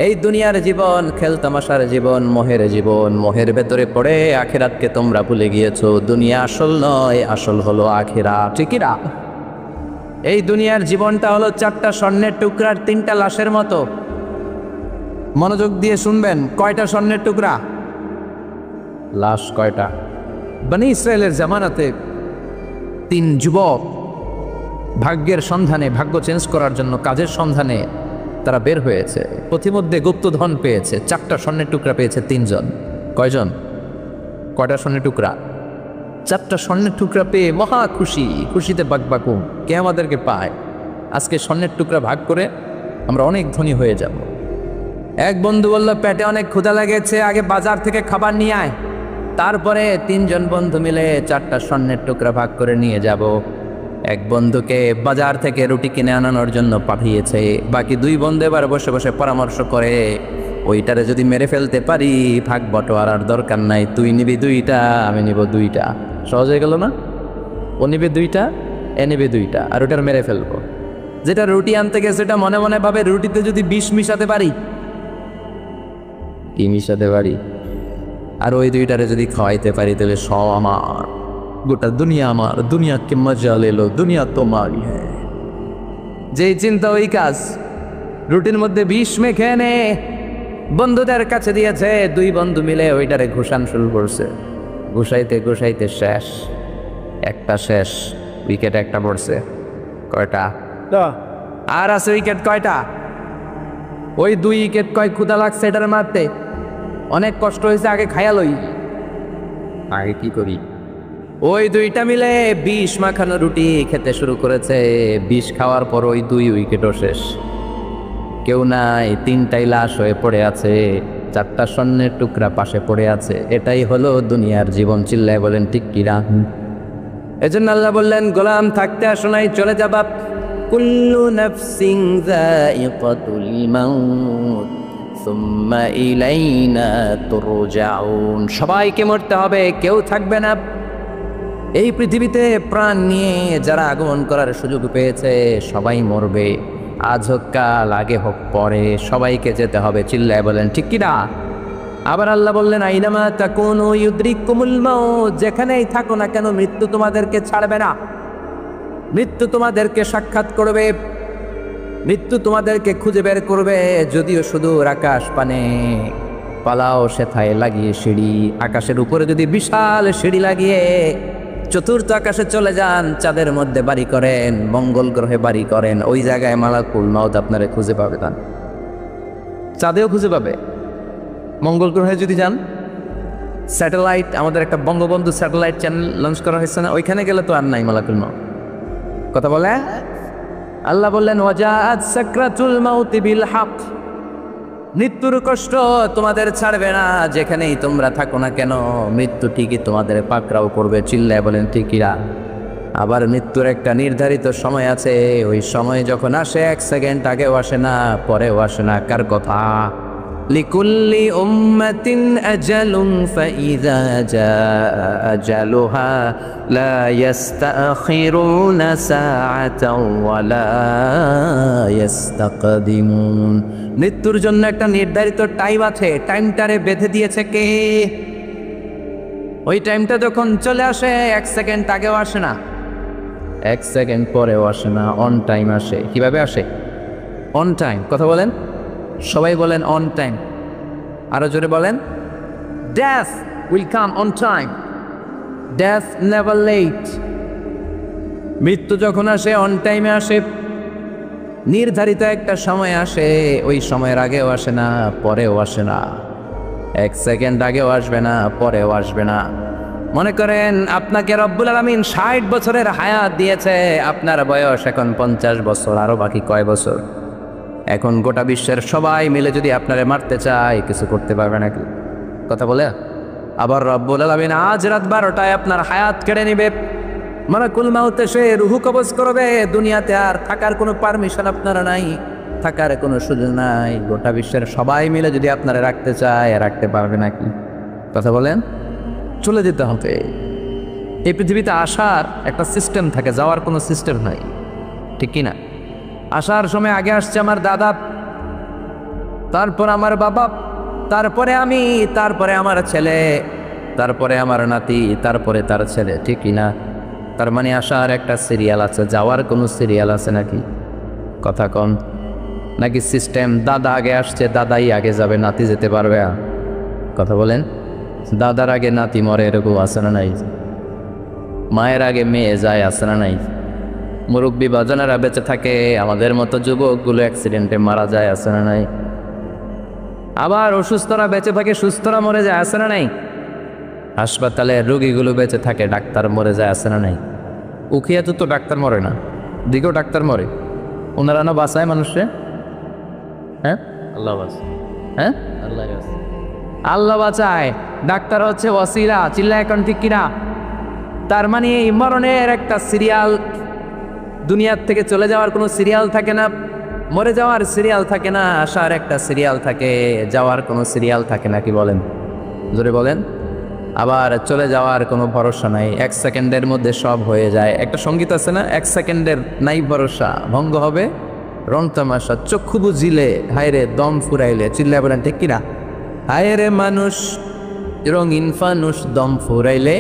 এই দুনিয়ার জীবন খেলতামাশার জীবন, মোহের জীবন। মোহের ভেতরে পড়ে আখিরাতকে তোমরা ভুলে গিয়েছো। দুনিয়া আসল নয়, আসল হলো আখিরাত। ঠিকই না? এই দুনিয়ার জীবনটা হলো 4টা স্বর্ণের টুকরার 3টা লাশের মতো। মনোযোগ দিয়ে শুনবেন, কয়টা স্বর্ণের টুকরা? লাশ কয়টা? বনি ইসরায়েলের জামানাতে 3 যুবক ভাগ্যের সন্ধানে, ভাগ্য চেঞ্জ করার জন্য কাজের সন্ধানে তারা বের হয়েছে। পথিমধ্যে গুপ্তধন পেয়েছে, 4টা স্বর্ণের টুকরা পেয়েছে 3 জন। কয়জন? কয়টা স্বর্ণের টুকরা? 4টা স্বর্ণের টুকরা পেয়ে মহা খুশি, খুশিতে বাকবাকুম। কে আমাদেরকে পায়? আজকে স্বর্ণের টুকরা ভাগ করে আমরা অনেক ধনী হয়ে যাব। এক বন্ধু বলল, পেটে অনেক ক্ষুধা লেগেছে, আগে বাজার থেকে খাবার নিয়ে আয়, তারপরে 3 জন বন্ধু মিলে 4টা স্বর্ণের টুকরা ভাগ করে নিয়ে যাব। এক বন্ধুকে বাজার থেকে রুটি কিনে আনানোর জন্য পাঠিয়েছে। বাকি 2 বন্ধু এবার বসে বসে পরামর্শ করে, ওইটারে যদি মেরে ফেলতে পারি ভাগ বটোয়ারার দরকার নাই, তুই নিবি 2টা, আমি নিব 2টা। সহজ হয়ে গেল না? ও নিবে 2টা, এ নিবে 2টা, আর ওটার মেরে ফেলবো। যেটা রুটি আনতে গেছে সেটা মনে মনে ভাবে, রুটিতে যদি বিষ মিশাতে পারি। কি মিশাতে পারি? আর ওই 2টারে যদি খাওয়াইতে পারি তাহলে সব আমার, গোটা দুনিয়া আমার। দুনিয়া কে মজা লেলো, দুনিয়া তোমারই হ্যাঁ। যেই চিন্তা ওই কাজ। রুটির মধ্যে বিষ মেখে নে বন্ধুদের কাছে দিয়েছে। 2 বন্ধু মিলে ওইটারে ঘুষান শুরু করছে। ঘুষাইতে ঘুষাইতে শেষ, একটা শেষ, উইকেট একটা পড়ছে। কয়টা? আর আছে উইকেট কয়টা? ওই 2 উইকেট। কয় ক্ষুধা লাগছে এটার মারতে, অনেক কষ্ট হয়েছে, আগে খায়া লই। আগে কি করি? ওই 2টা মিলে বিষ মাখানো রুটি খেতে শুরু করেছে। বিষ খাওয়ার পর ওই 2 উইকেটও শেষ। কেউ নাই, 3টাই লাশ হয়ে পড়ে আছে, 4টা স্বর্ণের টুকরা পাশে পড়ে আছে। এটাই হলো দুনিয়ার জীবন। চিল্লায় বলেন ঠিক কিনা? এজন্য আল্লাহ বললেন, গোলাম থাকতে আসো নাই, চলে যাবা। কুল্লু নাফসিন যায়িকাতুল মাউত সুম্মা ইলাইনা তুরজাউন। সবাইকে মরতে হবে, কেউ থাকবে না। এই পৃথিবীতে প্রাণ নিয়ে যারা আগমন করার সুযোগ পেয়েছে সবাই মরবে। আজ হোক কাল, আগে হোক পরে, সবাইকে যেতে হবে। চিল্লায় বলেন ঠিক কিনা? আবার আল্লাহ বললেন, আইনামা তাকুনু ইউদরিকুমুল মাউত। যেখানেই থাকো না কেন মৃত্যু তোমাদেরকে ছাড়বে না। মৃত্যু তোমাদেরকে সাক্ষাৎ করবে, মৃত্যু তোমাদেরকে খুঁজে বের করবে। যদিও সুদূর আকাশ পানে, পালাও সেথায় লাগিয়ে সিঁড়ি। আকাশের উপরে যদি বিশাল সিঁড়ি লাগিয়ে 4র্থ আকাশে চলে যান, চাঁদের মধ্যে বাড়ি করেন, মঙ্গল গ্রহে বাড়ি করেন, ওই জায়গায় মালাকুল মাউত আপনারে খুঁজে পাবে। তান চাঁদেও খুঁজে পাবে। মঙ্গল গ্রহে যদি যান, স্যাটেলাইট, আমাদের একটা বঙ্গবন্ধু স্যাটেলাইট চ্যানেল লঞ্চ করা হয়েছে না, ওইখানে গেলে তো আর নাই মালাকুল মাউত। কথা বলে আল্লাহ বললেন, ওয়াজাআত সাকরাতুল মাউতি বিল হক। মৃত্যুর কষ্ট তোমাদের ছাড়বে না, যেখানেই তোমরা থাকো না কেন মৃত্যু ঠিকই তোমাদের পাকড়াও করবে। চিল্লায় বলেন ঠিকিরা? আবার মৃত্যুর একটা নির্ধারিত সময় আছে। ওই সময় যখন আসে 1 সেকেন্ড আগেও আসে না, পরেও আসে না। কার কথা? লিকুল্লি উম্মাতিন আজালুন ফাইযা জাআ আজালুহা লা ইস্তাখিরুনা সাআতাও ওয়া লা ইস্তাকদিমুন। মৃত্যুর জন্য একটা নির্ধারিত টাইম আছে। টাইমটারে বেঁধে দিয়েছে কে? ওই টাইমটা যখন চলে আসে 1 সেকেন্ড আগেও আসে না, 1 সেকেন্ড পরেও আসে না, অন টাইম আসে। কিভাবে আসে? On time. কথা বলেন, সবাই বলেন অন টাইম। আরো জোরে বলেন, death will come on time, death never late. মৃত্যু যখন আসে অন টাইমে আসে, নির্ধারিত একটা সময় আসে। ওই সময়ের আগেও আসে না, পরেও আসে না। 1 সেকেন্ড আগেও আসবে না, পরেও আসবে না। মনে করেন আপনাকে রব্বুল আলামিন 60 বছরের হায়াত দিয়েছে, আপনার বয়স এখন 50 বছর, আরো বাকি কয় বছর? এখন গোটা বিশ্বের সবাই মিলে যদি আপনারে মারতে চায়, কিছু করতে পারবে নাকি? কথা বলে আবার রব্বুল আলামিন আজ রাত 12টায় আপনার হায়াত কেড়ে নিবে। মালাকুল মাউত এসে রুহু কবজ করবে। দুনিয়াতে আর থাকার কোনো পারমিশন আপনার নাই, থাকার কোনো সুযোগ নাই। গোটা বিশ্বের সবাই মিলে যদি আপনারা রাখতে চায়, রাখতে পারবে নাকি? কথা বলেন। চলে যেতে হবে। এই পৃথিবীতে আসার একটা সিস্টেম থাকে, যাওয়ার কোনো সিস্টেম নাই, ঠিক কি না? আসার সময় আগে আসছে আমার দাদা, তারপর আমার বাবা, তারপরে আমি, তারপরে আমার ছেলে, তারপরে আমার নাতি, তারপরে তার ছেলে, ঠিক না? তার মানে আসার একটা সিরিয়াল আছে, যাওয়ার কোনো সিরিয়াল আছে নাকি? কথা কন। নাকি সিস্টেম দাদা আগে আসছে, দাদাই আগে যাবে, নাতি যেতে পারবে? কথা বলেন। দাদার আগে নাতি মরে, এরকম আছে না নাই? মায়ের আগে মেয়ে যায়, আছে না নাই? মুরব্বী বাজনেরা বেঁচে থাকে, আমাদের মতো যুবকগুলো অ্যাক্সিডেন্টে মারা যায়, আছে না নাই? আবার অসুস্থরা বেঁচে থাকে, সুস্থরা মরে যায়, আছে না নাই? হাসপাতালে রোগীগুলো বেঁচে থাকে, ডাক্তার মরে যায়, আছে না নাই? উখিয়াতে তো ডাক্তার মরে না, দিকেও ডাক্তার মরে। ওনারা না বাঁচায় মানুষে? হ্যাঁ, আল্লাহ বাঁচায়। হ্যাঁ, আল্লাহ বাঁচায়, আল্লাহ বাঁচায়। ডাক্তার হচ্ছে ওয়াসিলা, চিল্লা এখন ঠিক কিনা? তার মানে এই মরণের একটা সিরিয়াল, দুনিয়ার থেকে চলে যাওয়ার কোনো সিরিয়াল থাকে না, মরে যাওয়ার সিরিয়াল থাকে না, আসার একটা সিরিয়াল থাকে, যাওয়ার কোনো সিরিয়াল থাকে না, কি বলেন? জোরে বলেন। আবার চলে যাওয়ার কোনো ভরসা নাই, 1 সেকেন্ডের মধ্যে সব হয়ে যায়। একটা সঙ্গীত আছে না, 1 সেকেন্ডের নাই ভরসা, ভঙ্গ হবে রং তামাশা, চক্ষু বুঝিলে হায়রে দম ফুরাইলে, চিল্লায় বলেন ঠিক কিনা? হায়রে মানুষ রঙিন ফানুষ, দম ফুরাইলে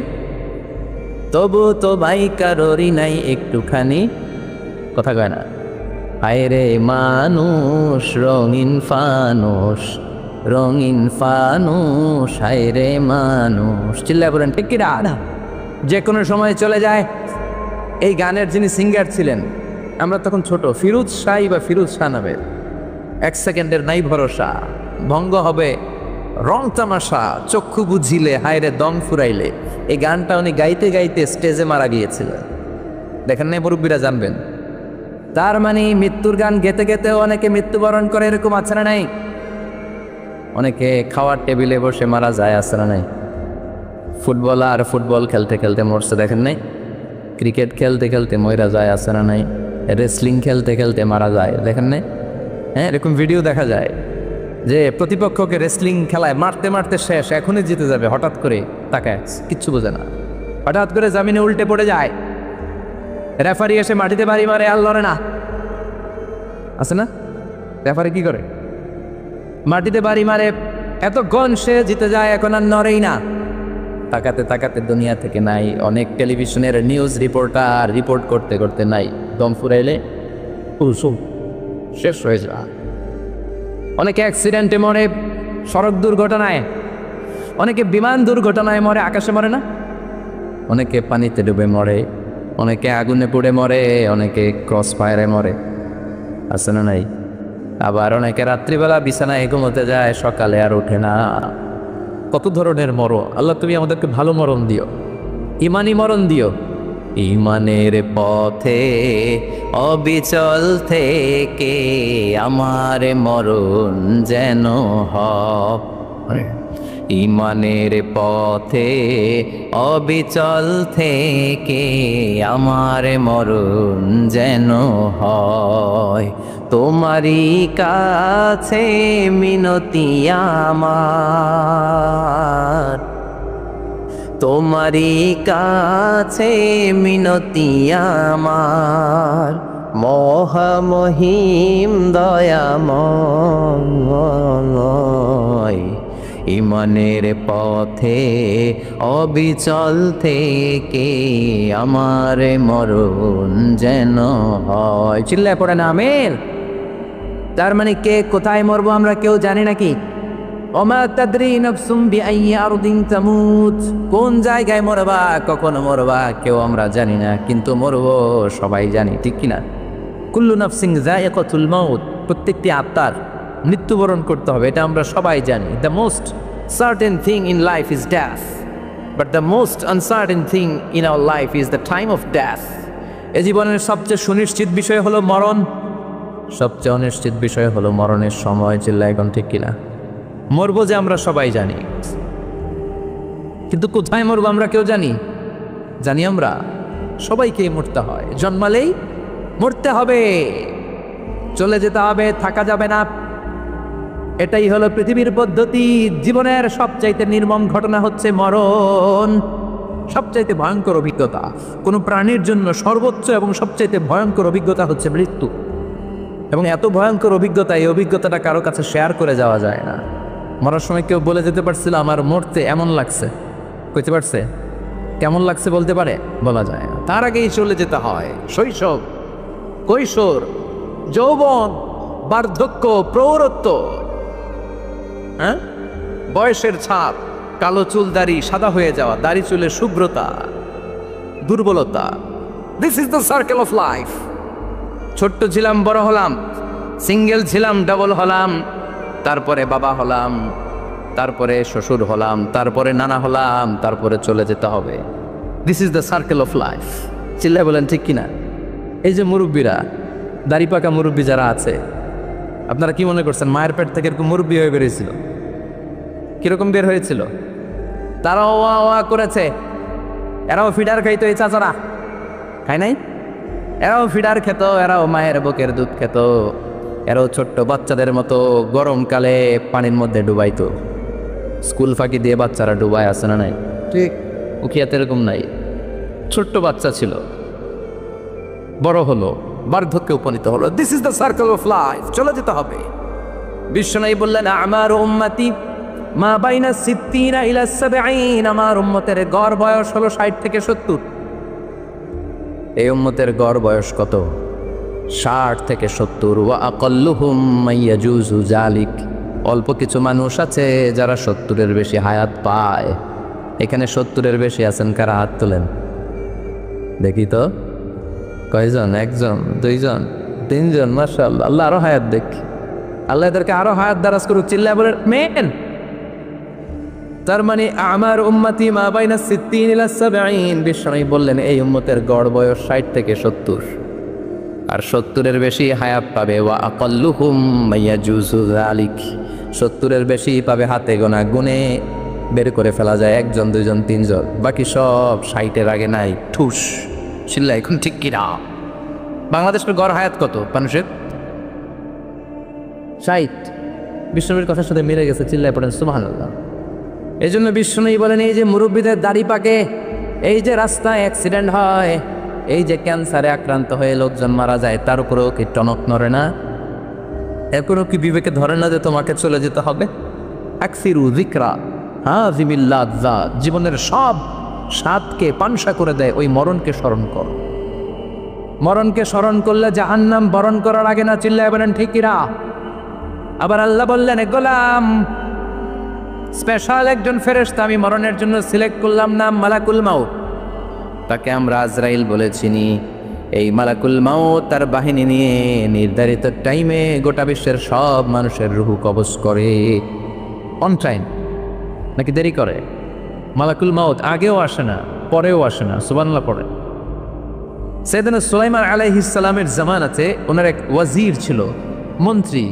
তবু তো ভাই কারোরই নাই একটুখানি, কথা কয় না? হায়রে মানুষ রঙিন ফানুষ, রঙিন ফানুষ, হায়রে মানুষ, চিল্লায় বলেন ঠিক কিনা? যে কোনো সময় চলে যায়। এই গানের যিনি সিঙ্গার ছিলেন, আমরা তখন ছোট, ফিরোজ শাহ বা ফিরোজ শাহ নামের, 1 সেকেন্ডের নাই ভরসা, ভঙ্গ হবে রং তামাশা, চক্ষু বুঝিলে হায়রে দম ফুরাইলে। এই গানটা উনি গাইতে গাইতে স্টেজে মারা গিয়েছিলেন, দেখেন নাই? মুরব্বীরা জানবেন। তার মানে মৃত্যুর গান গেতে গেতেও অনেকে মৃত্যুবরণ করে, এরকম আছে না নাই? অনেকে খাওয়ার টেবিলে বসে মারা যায়, আছে না নাই? ফুটবলার ফুটবল খেলতে খেলতে মরছে, দেখেন নাই? ক্রিকেট খেলতে খেলতে মরা যায়, আছে না নাই? রেসলিং খেলতে খেলতে মারা যায়, দেখেন নাই? হ্যাঁ, এরকম ভিডিও দেখা যায় যে প্রতিপক্ষকে রেসলিং খেলায় মারতে মারতে শেষ, এখনই জিতে যাবে, হঠাৎ করে তাকায়, কিচ্ছু বোঝে না, হঠাৎ করে জামিনে উল্টে পড়ে যায়, রেফারি এসে মাটিতে বাড়ি মারে, আর লড়ে না, আছে না? রেফারি কি করে? মাটিতে বাড়ি মারে, এতক্ষণ সে জিতে যায়, এখন আর নড়েই না। তাকাতে তাকাতে দুনিয়া থেকে নাই। অনেক টেলিভিশনের নিউজ রিপোর্টার রিপোর্ট করতে করতে নাই, দম ফুরাইলে শেষ হয়ে যায়। অনেকে অ্যাক্সিডেন্টে মরে, সড়ক দুর্ঘটনায়, অনেকে বিমান দুর্ঘটনায় মরে, আকাশে মরে না? অনেকে পানিতে ডুবে মরে, অনেকে আগুনে পুড়ে মরে, অনেকে ক্রস ফায়ারে মরে, আছে না নাই? আবার অনেকে রাত্রিবেলা বিছানায় ঘুমোতে যায়, সকালে আর ওঠে না। কত ধরনের মরণ। আল্লাহ তুমি আমাদেরকে ভালো মরণ দিও, ইমানি মরণ দিও। ইমানের পথে অবিচল থেকে আমার মরণ যেন হয়, ইমানের পথে অবিচল থেকে আমার মরণ যেন হয়। তোমারই কাছে মিনতি আমার, তোমারই কাছে মিনতি আমার, মহামহিম দয়াময়। ইমানের পথে অবিচল থেকে আমার মরণ যেন হয়। চিল্লায় পড়ে না আমিন। তার মানে কে কোথায় মরবো আমরা কেউ জানি নাকি? ওমা তাদরি নাফসুম বিআইয়ি আরদিন তামুত, কোন জায়গায় মরবা, কখন মরবা কেউ আমরা জানি না, কিন্তু মরবো সবাই জানি, ঠিক কিনা? কুল্লু নাফসিন যায়িকাতুল মাউত, প্রত্যেকটি আত্মার মৃত্যুবরণ করতে হবে, এটা আমরা সবাই জানি। The most certain thing in life is death, but the most uncertain thing in our life is the time of death. এ জীবনের সবচেয়ে সুনিশ্চিত বিষয় হলো মরণ, সবচেয়ে অনিশ্চিত বিষয় হলো মরণের সময়। চিল্লা এখন ঠিক কিনা? মরবো যে আমরা সবাই জানি, কিন্তু কোথায় মরবো আমরা কেউ জানি? জানি আমরা সবাইকেই মরতে হয়, জন্মালেই মরতে হবে, চলে যেতে হবে, থাকা যাবে না। এটাই হলো পৃথিবীর পদ্ধতি। জীবনের সবচাইতে নির্মম ঘটনা হচ্ছে মরণ, সবচাইতে ভয়ঙ্কর অভিজ্ঞতা। কোনো প্রাণীর জন্য সর্বোচ্চ এবং সবচাইতে ভয়ঙ্কর অভিজ্ঞতা হচ্ছে মৃত্যু। এবং এত ভয়ঙ্কর অভিজ্ঞতা, এই অভিজ্ঞতাটা কারো কাছে শেয়ার করে যাওয়া যায় না। মরার সময় কেউ বলে যেতে পারছিল আমার মরতে এমন লাগছে, কইতে পারছে? কেমন লাগছে বলতে পারে? বলা যায় না। তার আগেই চলে যেতে হয় শৈশব, কৈশোর, যৌবন, বার্ধক্য, প্রৌঢ়ত্ব, হ্যাঁ, বয়সের ছাপ, কালো চুল দাড়ি সাদা হয়ে যাওয়া, দাড়ি চুলের শুভ্রতা, দুর্বলতা। This is the circle of life. ছোট্ট ছিলাম, বড় হলাম, সিঙ্গেল ছিলাম, ডাবল হলাম, তারপরে বাবা হলাম, তারপরে শ্বশুর হলাম, তারপরে নানা হলাম, তারপরে চলে যেতে হবে। This is the circle of life. চিল্লায় বলেন ঠিক কিনা? এই যে মুরব্বীরা, দাড়ি পাকা মুরব্বী যারা আছে, আপনারা কি মনে করছেন মায়ের পেট থেকে এরকম মুরব্বী হয়ে বেরিয়েছিল? কিরকম বের হয়েছিল? তারাও ওয়া ওয়া করেছে, এরাও ফিডার খাইতো, এই চাচারা খায় নাই? এরাও ফিডার খেত, এরাও মায়ের বুকের দুধ খেত, এরাও ছোট্ট বাচ্চাদের মতো গরমকালে পানির মধ্যে ডুবাইতো। স্কুল ফাঁকি দিয়ে বাচ্চারা ডুবায়, আছে না নাই? ঠিক উখিয়াতে এরকম নাই। ছোট্ট বাচ্চা ছিল, বড় হলো, বার্ধক্যে উপনীত হলো। This is the circle of life. চলে যেতে হবে। বিশ্বনবী বললেন আমার উম্মতি মা বাইনা সিত্তিনা ইলা সাবঈন, আমার উম্মতের গড় বয়স হলো 60 থেকে 70। এই উম্মতের গড় বয়স কত? 60 থেকে 70। ওয়া আকাল্লুহুম মাইয়াজুজু যালিক, অল্প কিছু মানুষ আছে যারা 70-এর বেশি হায়াত পায়। এখানে 70-এর বেশি আছেন কারা? হাত তোলেন দেখি তো। কয়জন? একজন, দুইজন, তিনজন? মাশাআল্লাহ, আল্লাহ আরো হায়াত দেখ, আল্লাহ এদেরকে আরো হায়াত দারাজ করুক। চিল্লায় বলেন মেন। তার মানে আমার উম্মতি মা বাইনা সিত্তিন ইলা সাবঈন। বিশ্বনবী বললেন এই উম্মতের গড় বয়স 60 থেকে 70, আর 70-এর বেশি হায়াত পাবে। ওয়া আকাল্লুহুম মাইয়াজুজু যালিক, 70-এর বেশি পাবে হাতে গোনা, গুনে বের করে ফেলা যায় একজন, দুইজন, তিনজন, বাকি সব 60-এর আগে নাই। ঠুস চিল্লা এখন ঠিক কিনা? বাংলাদেশের গড় হায়াত কত মানুষের? 60। বিশ্বনবীর কথার সাথে মিলে গেছে। চিল্লায় পড়েন সুবহানাল্লাহ। এই জন্য বিশ্বনবী বলেন এই যে মুরব্বীদের দাড়ি পাকে, এই যে রাস্তায় অ্যাক্সিডেন্ট হয়, এই যে ক্যান্সারে আক্রান্ত হয়ে লোকজন মারা যায়, তার উপরেও কি টনক নড়ে না? এরপরেও কি বিবেকে ধরে না যে তোমাকে চলে যেতে হবে? আকসিরু যিকরা হাযিমিল লাযযাত, জীবনের সব স্বাদকে পানসা করে দেয় ওই মরণকে স্মরণ কর। মরণকে স্মরণ করলে জাহান্নাম বরণ করার আগে না। চিল্লায় বলেন ঠিক কিনা? আবার আল্লাহ বললেন এ গোলাম, স্পেশাল একজন ফেরেশতা আমি মরণের জন্য সিলেক্ট করলাম, নাম মালাকুল মাউত। তাকে আমরা আজরাইল বলে চিনি। এই মালাকুল মাউত তার বাহিনী নিয়ে নির্ধারিত টাইমে গোটা বিশ্বের সব মানুষের রূহ কবজ করে। অন টাইম নাকি দেরি করে? মালাকুল মাউত আগেও আসে না, পরেও আসে না। সুবহানাল্লাহ পড়ে। সাইয়েদনা সুলাইমান আলাইহিস সালামের জামানাতে ওনার এক ওয়াজির ছিল, মন্ত্রী।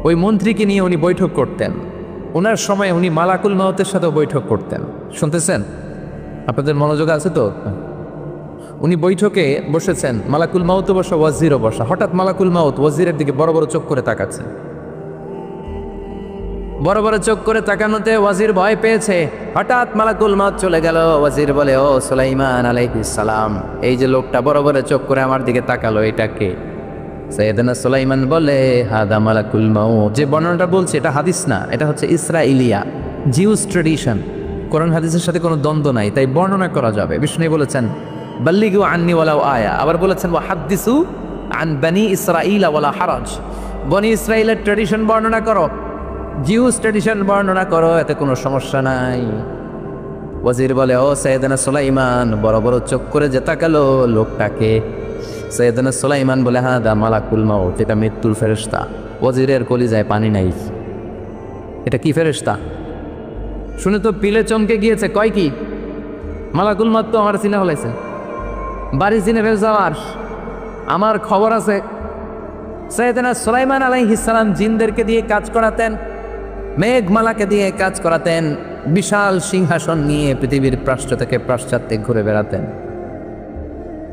ওই মন্ত্রীকে নিয়ে উনি বৈঠক করতেন। ওনার সময় উনি মালাকুল মাউতের সাথেও বৈঠক করতেন। শুনতেছেন? আপনাদের মনোযোগ আছে তো? উনি বৈঠকে বসেছেন, মালাকুল মাউতও বসা, ওয়াজিরও বসা। হঠাৎ মালাকুল মাউত ওয়াজিরের দিকে বড় বড় চোখ করে তাকাচ্ছে। বড় বড় চোখ করে তাকানোতে ওয়াজির ভয় পেয়েছে। হঠাৎ মালাকুল মাউত চলে গেল। ওয়াজির বলে ও সুলাইমান আলাইহিস সালাম, এই যে লোকটা বড় বড় চোখ করে আমার দিকে তাকালো, এটা কে? সাইয়েদনা সুলাইমান বলে হাদা মালাকুল মাউত। যে বর্ণনাটা বলছে এটা হাদিস না, এটা হচ্ছে ইসরাইলিয়া, জিউস ট্রেডিশন। কোরআন হাদিসের সাথে কোনো দ্বন্দ্ব নাই, তাই বর্ণনা করা যাবে। বিষ্ণু বলেছেন বাল্লিগু আন্নি ওয়ালাউ আয়া। আবার বলেছেন ওয়া হাদ্দিসু আন বনি ইসরাইল ওয়ালা হারাজ। বনি ইসরাইলের ট্রেডিশন বর্ণনা করো, জিউস ট্রেডিশন বর্ণনা করো, এতে কোনো সমস্যা নাই। ওয়াজির বলে ও সাইয়েদনা সুলাইমান, বড় বড় চোখ করে যে তাকালো লোকটাকে? সাইয়েদনা সুলাইমান বলে হাদা মালাকুল মাউত, এটা মৃত্যুর ফেরেশতা। ওয়াজিরের কলিজায় পানি নাই। এটা কি ফেরেশতা? শুনে তো পিলে চমকে গিয়েছে। কয় কি? মালাকুল মাউত তো আমার চিনে হলাইছে, বাড়ি চিনে ফেলছে আমার খবর আছে। সাইয়েদনা সুলাইমান আলাইহিস সালাম জিনদেরকে দিয়ে কাজ করাতেন, মেঘমালাকে দিয়ে কাজ করাতেন, বিশাল সিংহাসন নিয়ে পৃথিবীর প্রাচ্য থেকে পাশ্চাত্যে ঘুরে বেড়াতেন।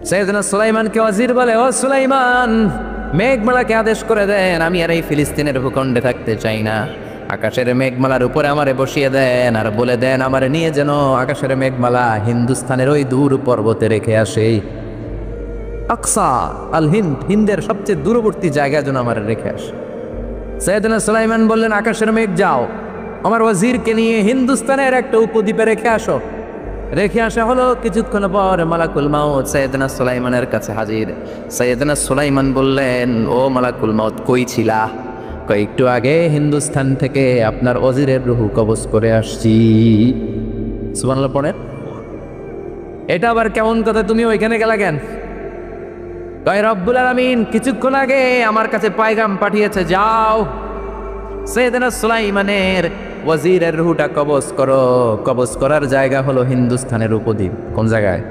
সাইয়েদনা সুলাইমানকে ওয়াজির বলে ও সুলাইমান, মেঘমালাকে আদেশ করে দেন আমি আর এই ফিলিস্তিনের ভূখণ্ডে থাকতে চাই না। আকাশের মেঘমালার উপরে আমারে বসিয়ে দেন, আর বলে দেন আমারে নিয়ে যেন আকাশের মেঘমালা হিন্দুস্তানের ওই দূর পর্বতে রেখে আসে। আকসা আল হিন্দ, হিন্দের সবচেয়ে দূরবর্তী জায়গায় যেন আমার রেখে আসে। সাইয়েদনা সুলাইমান বললেন, আকাশের মেঘ যাও, আমার ওয়াজিরকে নিয়ে হিন্দুস্তানের একটা উপদ্বীপে রেখে আসো। রেখে আসা হলো। কিছুক্ষণ পর মালাকুল মাউত সাইয়েদনা সুলাইমানের কাছে হাজির। সাইয়েদনা সুলাইমান বললেন, ও মালাকুল মাউত, কই ছিলা? একটু আগে হিন্দুস্তান থেকে আপনার ওজিরের রুহু কবজ করে আসছি। সুবহানাল্লাহ পড়েন। এটা আবার কেমন কথা, তুমি ওইখানে গেলা কেন? কয় রব্বুল আলামিন কিছুক্ষণ আগে আমার কাছে পায়গাম পাঠিয়েছে, যাও সাইয়েদনা সুলাইমানের ওয়াজিরের রুহুটা কবজ করো। কবজ করার জায়গা হলো হিন্দুস্তানের উপদ্বীপ। কোন জায়গায়?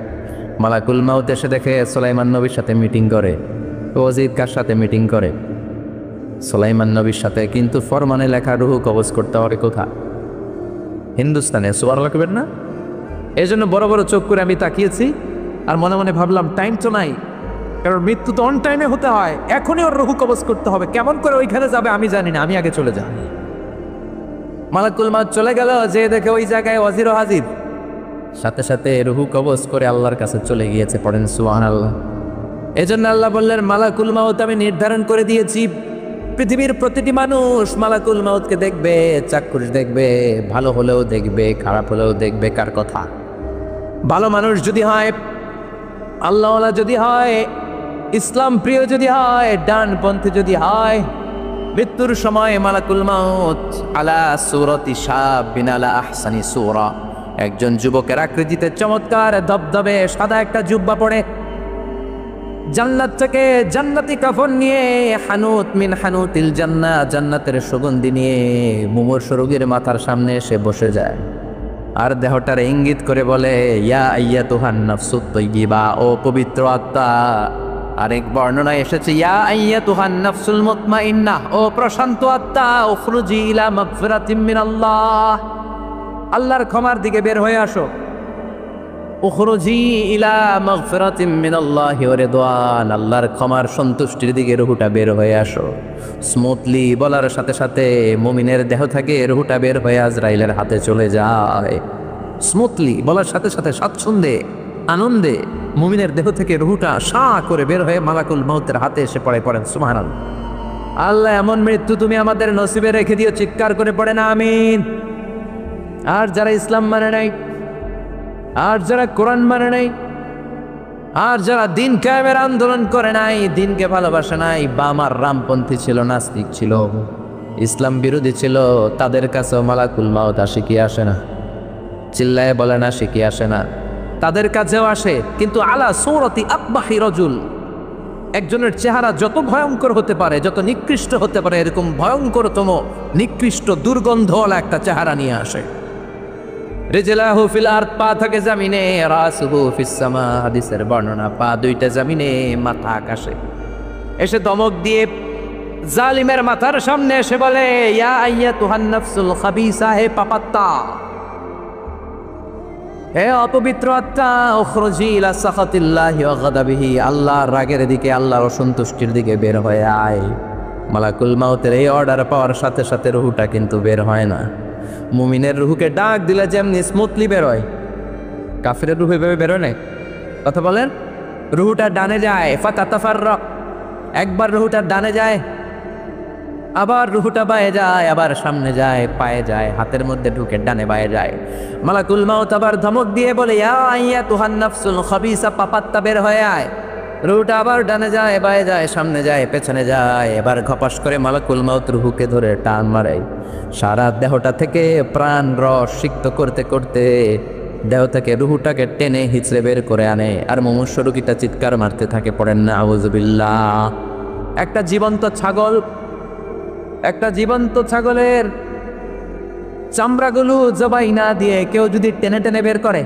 মালাকুল মাউত এসে দেখে সুলাইমান নবীর সাথে মিটিং করে। ওয়াজির কার সাথে মিটিং করে? সুলাইমান নবীর সাথে। কিন্তু ফরমানে লেখা রুহু কবজ করতে হবে কোথায়? হিন্দুস্তানে। সুবহানাল্লাহ কইবেন না? এই জন্য বড় বড় চোখ করে আমি তাকিয়েছি আর মনে মনে ভাবলাম, টাইম তো নাই, কারণ মৃত্যু তো অন টাইমে হতে হয়, এখনই ওর রুহু কবজ করতে হবে। কেমন করে ওইখানে যাবে আমি জানি না, আমি আগে চলে যাই। মালাকুল মাউত চলে গেল, যে দেখে ওই জায়গায় ওয়াজিরও হাজির। সাথে সাথে রুহু কবজ করে আল্লাহর কাছে চলে গিয়েছে। পড়েন সুবহানাল্লাহ। এজন্য আল্লাহ বললেন, মালাকুল মাউত আমি নির্ধারণ করে দিয়েছি, পৃথিবীর প্রতিটি মানুষ মালাকুল মাউতকে দেখবে, চাক্ষুষ দেখবে, ভালো হলেও দেখবে, খারাপ হলেও দেখবে। কার কথা? ভালো মানুষ যদি হয়, আল্লাহওয়ালা যদি হয়, ইসলাম প্রিয় যদি হয়, ডানপন্থী যদি হয়, মৃত্যুর সময় মালাকুল মাউত আলা সূরাতি শাবিন আলা আহসানি সূরা, একজন যুবকের আকৃতিতে চমৎকার ধবধবে সাদা একটা জুব্বা পরে, জান্নাত থেকে জান্নাতি কাফন নিয়ে, হানুত মিন হানুতিল জান্নাত, জান্নাতের সুগন্ধি নিয়ে মুমূর্ষু রোগীর মাথার সামনে এসে বসে যায় আর দেহটার ইঙ্গিত করে বলে, ইয়া আইয়াতুহান নাফসুত তাইয়্যিবা, ও পবিত্র আত্মা। আরেক বর্ণনায় এসেছে, ইয়া আইয়াতুহান নাফসুল মুতমাইন্নাহ, ও প্রশান্ত আত্মা, উখরুজি ইলা মাগফিরাতিম মিনাল্লাহ, আল্লাহর ক্ষমার দিকে বের হয়ে আসো। উখরুজি ইলা মাগফিরাতিম মিনাল্লাহি ওয়া রিদওয়ান, আল্লাহর ক্ষমার সন্তুষ্টির দিকে রুহুটা বের হয়ে আসো। স্মুথলি বলার সাথে সাথে মুমিনের দেহ থেকে রুহুটা বের হয়ে আজরাইলের হাতে চলে যায়। স্মুথলি বলার সাথে সাথে স্বাচ্ছন্দ্যে আনন্দে মুমিনের দেহ থেকে রুহুটা সা করে বের হয়ে মালাকুল মাউতের হাতে এসে পড়ে। পড়েন সুবহানাল্লাহ। আল্লাহ এমন মৃত্যু তুমি আমাদের নসিবে রেখে দিও, চিৎকার করে পড়েন আমিন। আর যারা ইসলাম মানে নাই, আর যারা কোরআন মানে নাই, আর যারা দিন কায়েমের আন্দোলন করে নাই, দিনকে ভালোবাসে নাই, বামার রামপন্থী ছিল, নাস্তিক ছিল, ইসলাম বিরোধী ছিল, তাদের কাছেও মালাকুল মাউত আসে কি আসে না? চিল্লায় বলে না, আসে কি আসে না? তাদের কাছেও আসে, কিন্তু আলা সূরাতি আকবাহি রাজুল, একজনের চেহারা যত ভয়ঙ্কর হতে পারে, যত নিকৃষ্ট হতে পারে, এরকম ভয়ঙ্করতম নিকৃষ্ট দুর্গন্ধওয়ালা একটা চেহারা নিয়ে আসে। রিজলাহু ফিল আরদ, পা থাকে জমিনে, রাসুহু ফিস সামা, হাদিসের বর্ণনা, পা দুইটা জমিনে, মাথা আকাশে। এসে দমক দিয়ে জালিমের মাথার সামনে এসে বলে, ইয়া আইয়াতুহান নাফসুল খাবিসা, হে পাপাত্তা, হে অপবিত্র আত্মা, উখরুজি ইলা সাখাতিল্লাহি ওয়া গাদাবিহি, আল্লাহর রাগের দিকে, আল্লাহর অসন্তুষ্টির দিকে বের হয়ে আয়। মালাকুল মাউতের এই অর্ডার পাওয়ার সাথে সাথে রুহুটা কিন্তু বের হয় না। মুমিনের রুহুকে ডাক দিলে যেমনি স্মুথলি বের হয়, কাফিরের রুহু এভাবে বের হয় না। কথা বলেন। রুহুটা ডানে যায়, ফাতাতাফাররাক, একবার রুহুটা ডানে যায়, আবার রুহুটা বায়ে যায়, আবার সামনে যায়, পায়ে যায়, হাতের মধ্যে ঢুকে ডানে বায়ে যায়। মালাকুল মাউত আবার ধমক দিয়ে বলে, ইয়া আইয়াতুহান নাফসুল খাবিসা, পাপাত্তা বের হয়ে আয়। রুহুটা আবার ডানে যায়, বায়ে যায়, সামনে যায়, পেছনে যায়। এবার ঘপাস করে মালাকুল মাউত রুহুকে ধরে টান মারে। সারা দেহটা থেকে প্রাণ রস সিক্ত করতে করতে দেহ থেকে রুহুটাকে টেনে হিচড়ে বের করে আনে। আর মুমূর্ষু রোগীটা চিৎকার মারতে থাকে। পড়েন না আউযুবিল্লাহ। একটা জীবন্ত ছাগলের চামড়াগুলো জবাই না দিয়ে কেউ যদি টেনে টেনে বের করে,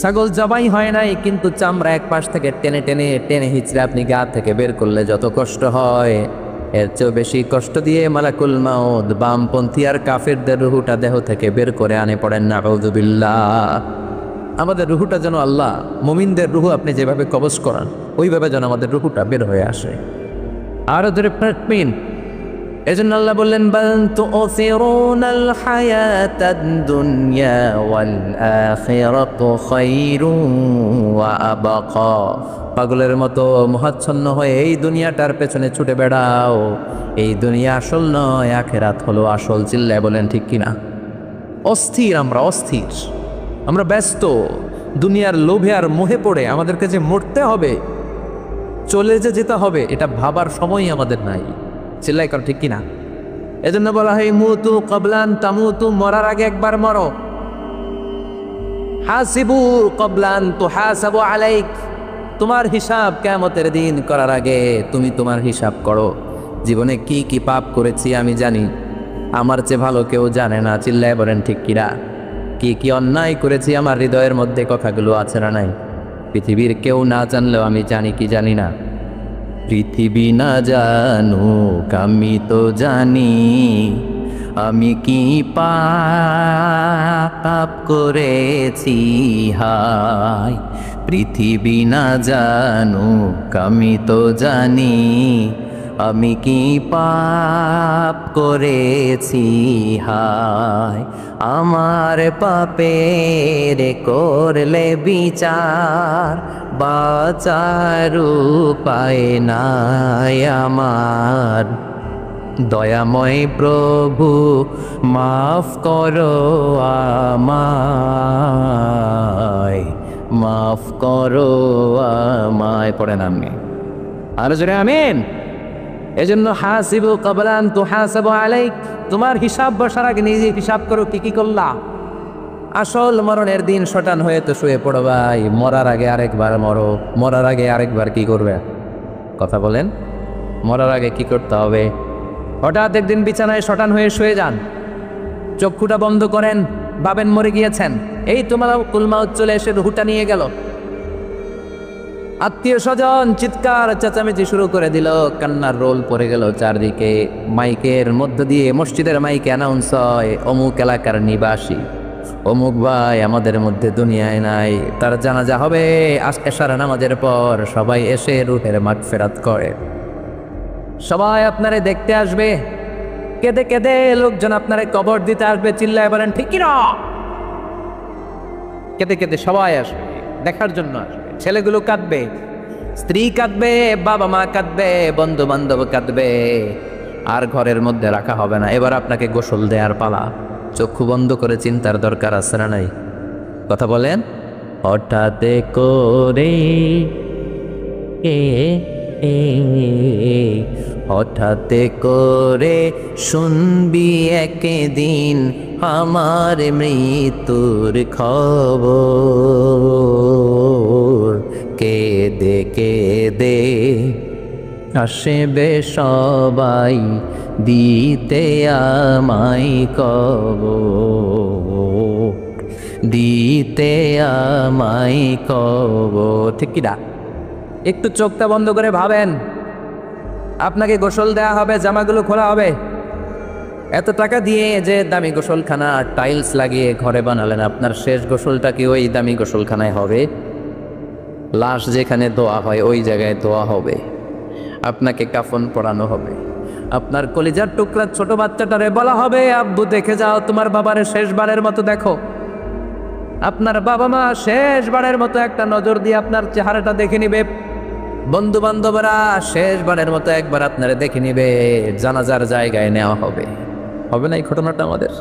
ছাগল জবাই হয় নাই কিন্তু চামড়া এক পাশ থেকে টেনে টেনে টেনে হিচড়ে আপনি গা থেকে বের করলে যত কষ্ট হয়, এর চেয়েও বেশি কষ্ট দিয়ে মালাকুল মাউত বামপন্থী আর কাফেরদের রুহুটা দেহ থেকে বের করে আনে। পড়েন না আউযুবিল্লাহ। আমাদের রুহুটা যেন আল্লাহ, মুমিনদের রুহু আপনি যেভাবে কবজ করান, ওইভাবে যেন আমাদের রুহুটা বের হয়ে আসে। আরো ধরে মিন এজন্য আল্লাহ বললেন বাল তুসিরুনাল হায়াতাদ দুনিয়া ওয়াল আখিরাতু খায়রুন ওয়া আবকা। পাগলের মতো মোহাচ্ছন্ন হয়ে এই দুনিয়াটার পেছনে ছুটে বেড়াও, এই দুনিয়া আসল নয়, আখিরাত হলো আসল। চিল্লায় বলেন ঠিক কিনা? অস্থির, আমরা অস্থির, আমরা ব্যস্ত দুনিয়ার লোভে আর মোহে পড়ে আমাদেরকে যে মরতে হবে, চলে যে যেতে হবে, এটা ভাবার সময়ই আমাদের নাই। চিল্লাই কর ঠিক কিনা? এজন্য বলা হয় মুতু ক্বাবলান তামুতু, মরার আগে একবার মরো। হাসিবু ক্বাবলান তুহাসাবু আলাইক, তোমার হিসাব কিয়ামতের দিন করার আগে তুমি তোমার হিসাব করো। জীবনে কি কি পাপ করেছি আমি জানি, আমার চেয়ে ভালো কেউ জানে না। চিল্লায় বলেন ঠিক কিনা? কি কি অন্যায় করেছি আমার হৃদয়ের মধ্যে কথাগুলো আছে না নাই? পৃথিবীর কেউ না জানলেও আমি জানি কি জানি না? পৃথিবী না জানুক আমি তো জানি, আমি কি পাপ করেছি হায়। পৃথিবী না জানুক আমি তো জানি, আমি কি পাপ করেছি হায়। আমার পাপের করলে বিচার, বাঁচার উপায় নাই আমার। দয়াময় প্রভু মাফ করো আমায়, মাফ করো আমায়। পড়েন আমি আরো জোরে আমিন। এজন্য হাসিবু ক্বাবলান তুহাসাবু আলাইক, তোমার হিসাব বসার আগে নিজে হিসাব করো কি কি করলা। আসল মরণের দিন শটান হয়ে তো শুয়ে পড়ো ভাই, মরার আগে আরেকবার মরো। মরার আগে আরেকবার কি করবে? কথা বলেন, মরার আগে কি করতে হবে? হঠাৎ একদিন বিছানায় শটান হয়ে শুয়ে যান, চক্ষুটা বন্ধ করেন, ভাবেন মরে গিয়েছেন, এই তোমার কুলমাউত চলে এসে রুহুটা নিয়ে গেল। আত্মীয় স্বজন চিৎকার চেঁচামেচি শুরু করে দিল, কান্নার রোল পড়ে গেল চারদিকে। মাইকের মধ্য দিয়ে, মসজিদের মাইকে অ্যানাউন্স হয়, অমুক এলাকার নিবাসী অমুক ভাই আমাদের মধ্যে দুনিয়ায় নাই, তার জানাজা হবে এশার নামাজের পর। সবাই এসে রুহের মাগফিরাত করে, সবাই আপনারে দেখতে আসবে, কেঁদে কেঁদে লোকজন আপনারে কবর দিতে আসবে। চিল্লায় বলেন ঠিক কিনা? কেঁদে কেঁদে সবাই আসবে, দেখার জন্য আসবে। ছেলেগুলো কাঁদবে, স্ত্রী কাঁদবে, বাবা মা কাঁদবে, বন্ধু বান্ধব কাঁদবে, আর ঘরের মধ্যে রাখা হবে না। এবার আপনাকে গোসল দেওয়ার পালা। চক্ষু বন্ধ করে চিন্তার দরকার আছে না নাই? কথা বলেন। হঠাৎ করে হঠাৎ করে শুনবি একদিন আমার মৃত্যুর খবর। কেঁদে কেঁদে আসবে সবাই দিতে আমায় কবর, দিতে আমায় কবর। ঠিক কিনা? একটু চোখটা বন্ধ করে ভাবেন, আপনাকে গোসল দেয়া হবে, জামাগুলো খোলা হবে। এত টাকা দিয়ে যে দামি গোসলখানা টাইলস লাগিয়ে ঘরে বানালেন, আপনার শেষ গোসলটা কি ওই দামি গোসলখানায় হবে? লাশ যেখানে দোয়া হয় ওই জায়গায় দোয়া হবে, আপনাকে কাফন পরানো হবে। আপনার কলিজার টুকরা ছোট বাচ্চাটারে বলা হবে আব্বু দেখে যাও তোমার বাবারে শেষবারের মতো দেখো। আপনার বাবা মা শেষবারের মতো একটা নজর দিয়ে আপনার চেহারাটা দেখে নিবে। বন্ধু বান্ধবরা শেষবারের মতো একবার আপনারে দেখে নিবে, জানাজার জায়গায় নেওয়া হবে। হবে না এই ঘটনাটা আমাদের?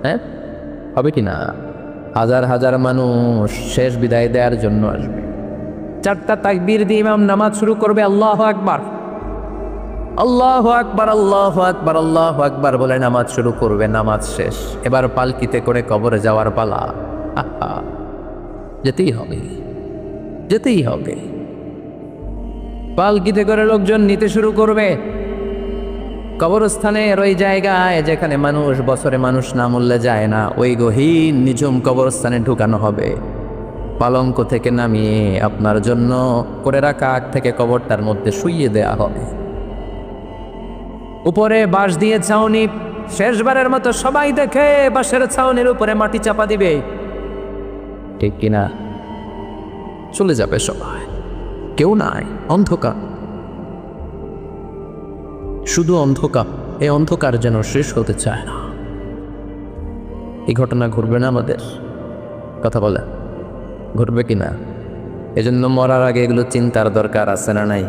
হ্যাঁ, হবে কি না? হাজার হাজার মানুষ শেষ বিদায় দেওয়ার জন্য আসবে। চারটা তাকবীর দিয়ে ইমাম নামাজ শুরু করবে, আল্লাহু আকবার, আল্লাহু আকবার, আল্লাহু আকবার, আল্লাহু আকবার বলে নামাজ শুরু করবে। নামাজ শেষ, এবার পালকিতে করে কবরে যাওয়ার পালা। যেতেই হবে, যেতেই হবে। পালকিতে করে লোকজন নিতে শুরু করবে কবরস্থানের ওই জায়গায় যেখানে মানুষ বছরে মানুষ না মরলে যায় না, ওই গহীন নিঝুম কবরস্থানে ঢুকানো হবে। পালঙ্ক থেকে নামিয়ে আপনার জন্য করে রাখা আগ থেকে কবরটার মধ্যে শুইয়ে দেয়া হবে। উপরে বাঁশ দিয়ে ছাউনি, শেষবারের মতো সবাই দেখে বাঁশের ছাউনির উপরে মাটি চাপা দিবে। ঠিক কিনা? চলে যাবে সবাই, কেউ নাই, অন্ধকার, শুধু অন্ধকার। এই অন্ধকার যেন শেষ হতে চায় না। এই ঘটনা ঘটবে না আমাদের? কথা বলে ঘটবে কি না? এজন্য মরার আগে এগুলো চিন্তার দরকার আছে না নাই?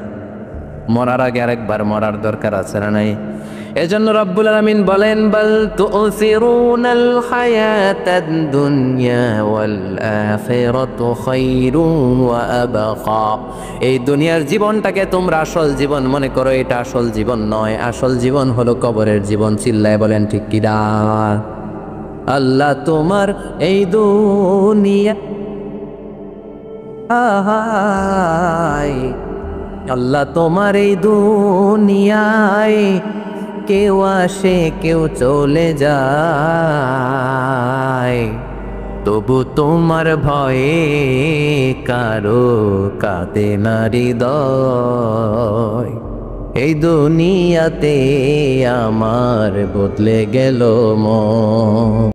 মরার আগে আরেকবার মরার দরকার আছে না নাই? এজন্য রব্বুল আলামিন বলেন, বাল তুসিরুনাল হায়াতাদ দুনিয়া ওয়াল আখিরাতু খায়রুন ওয়া আবকা। এই দুনিয়ার জীবনটাকে তোমরা আসল জীবন মনে করো, এটা আসল জীবন নয়। আসল জীবন হলো কবরের জীবন। চিল্লায় বলেন ঠিক কি না? আল্লাহ তোমার এই দুনিয়া, আল্লাহ তোমার এই দুনিয়ায় কেউ আসে কেউ চলে যায়, তবু তোমার ভয়ে কারো কাঁদে না হৃদয়। এই দুনিয়াতে আমার বদলে গেল মন।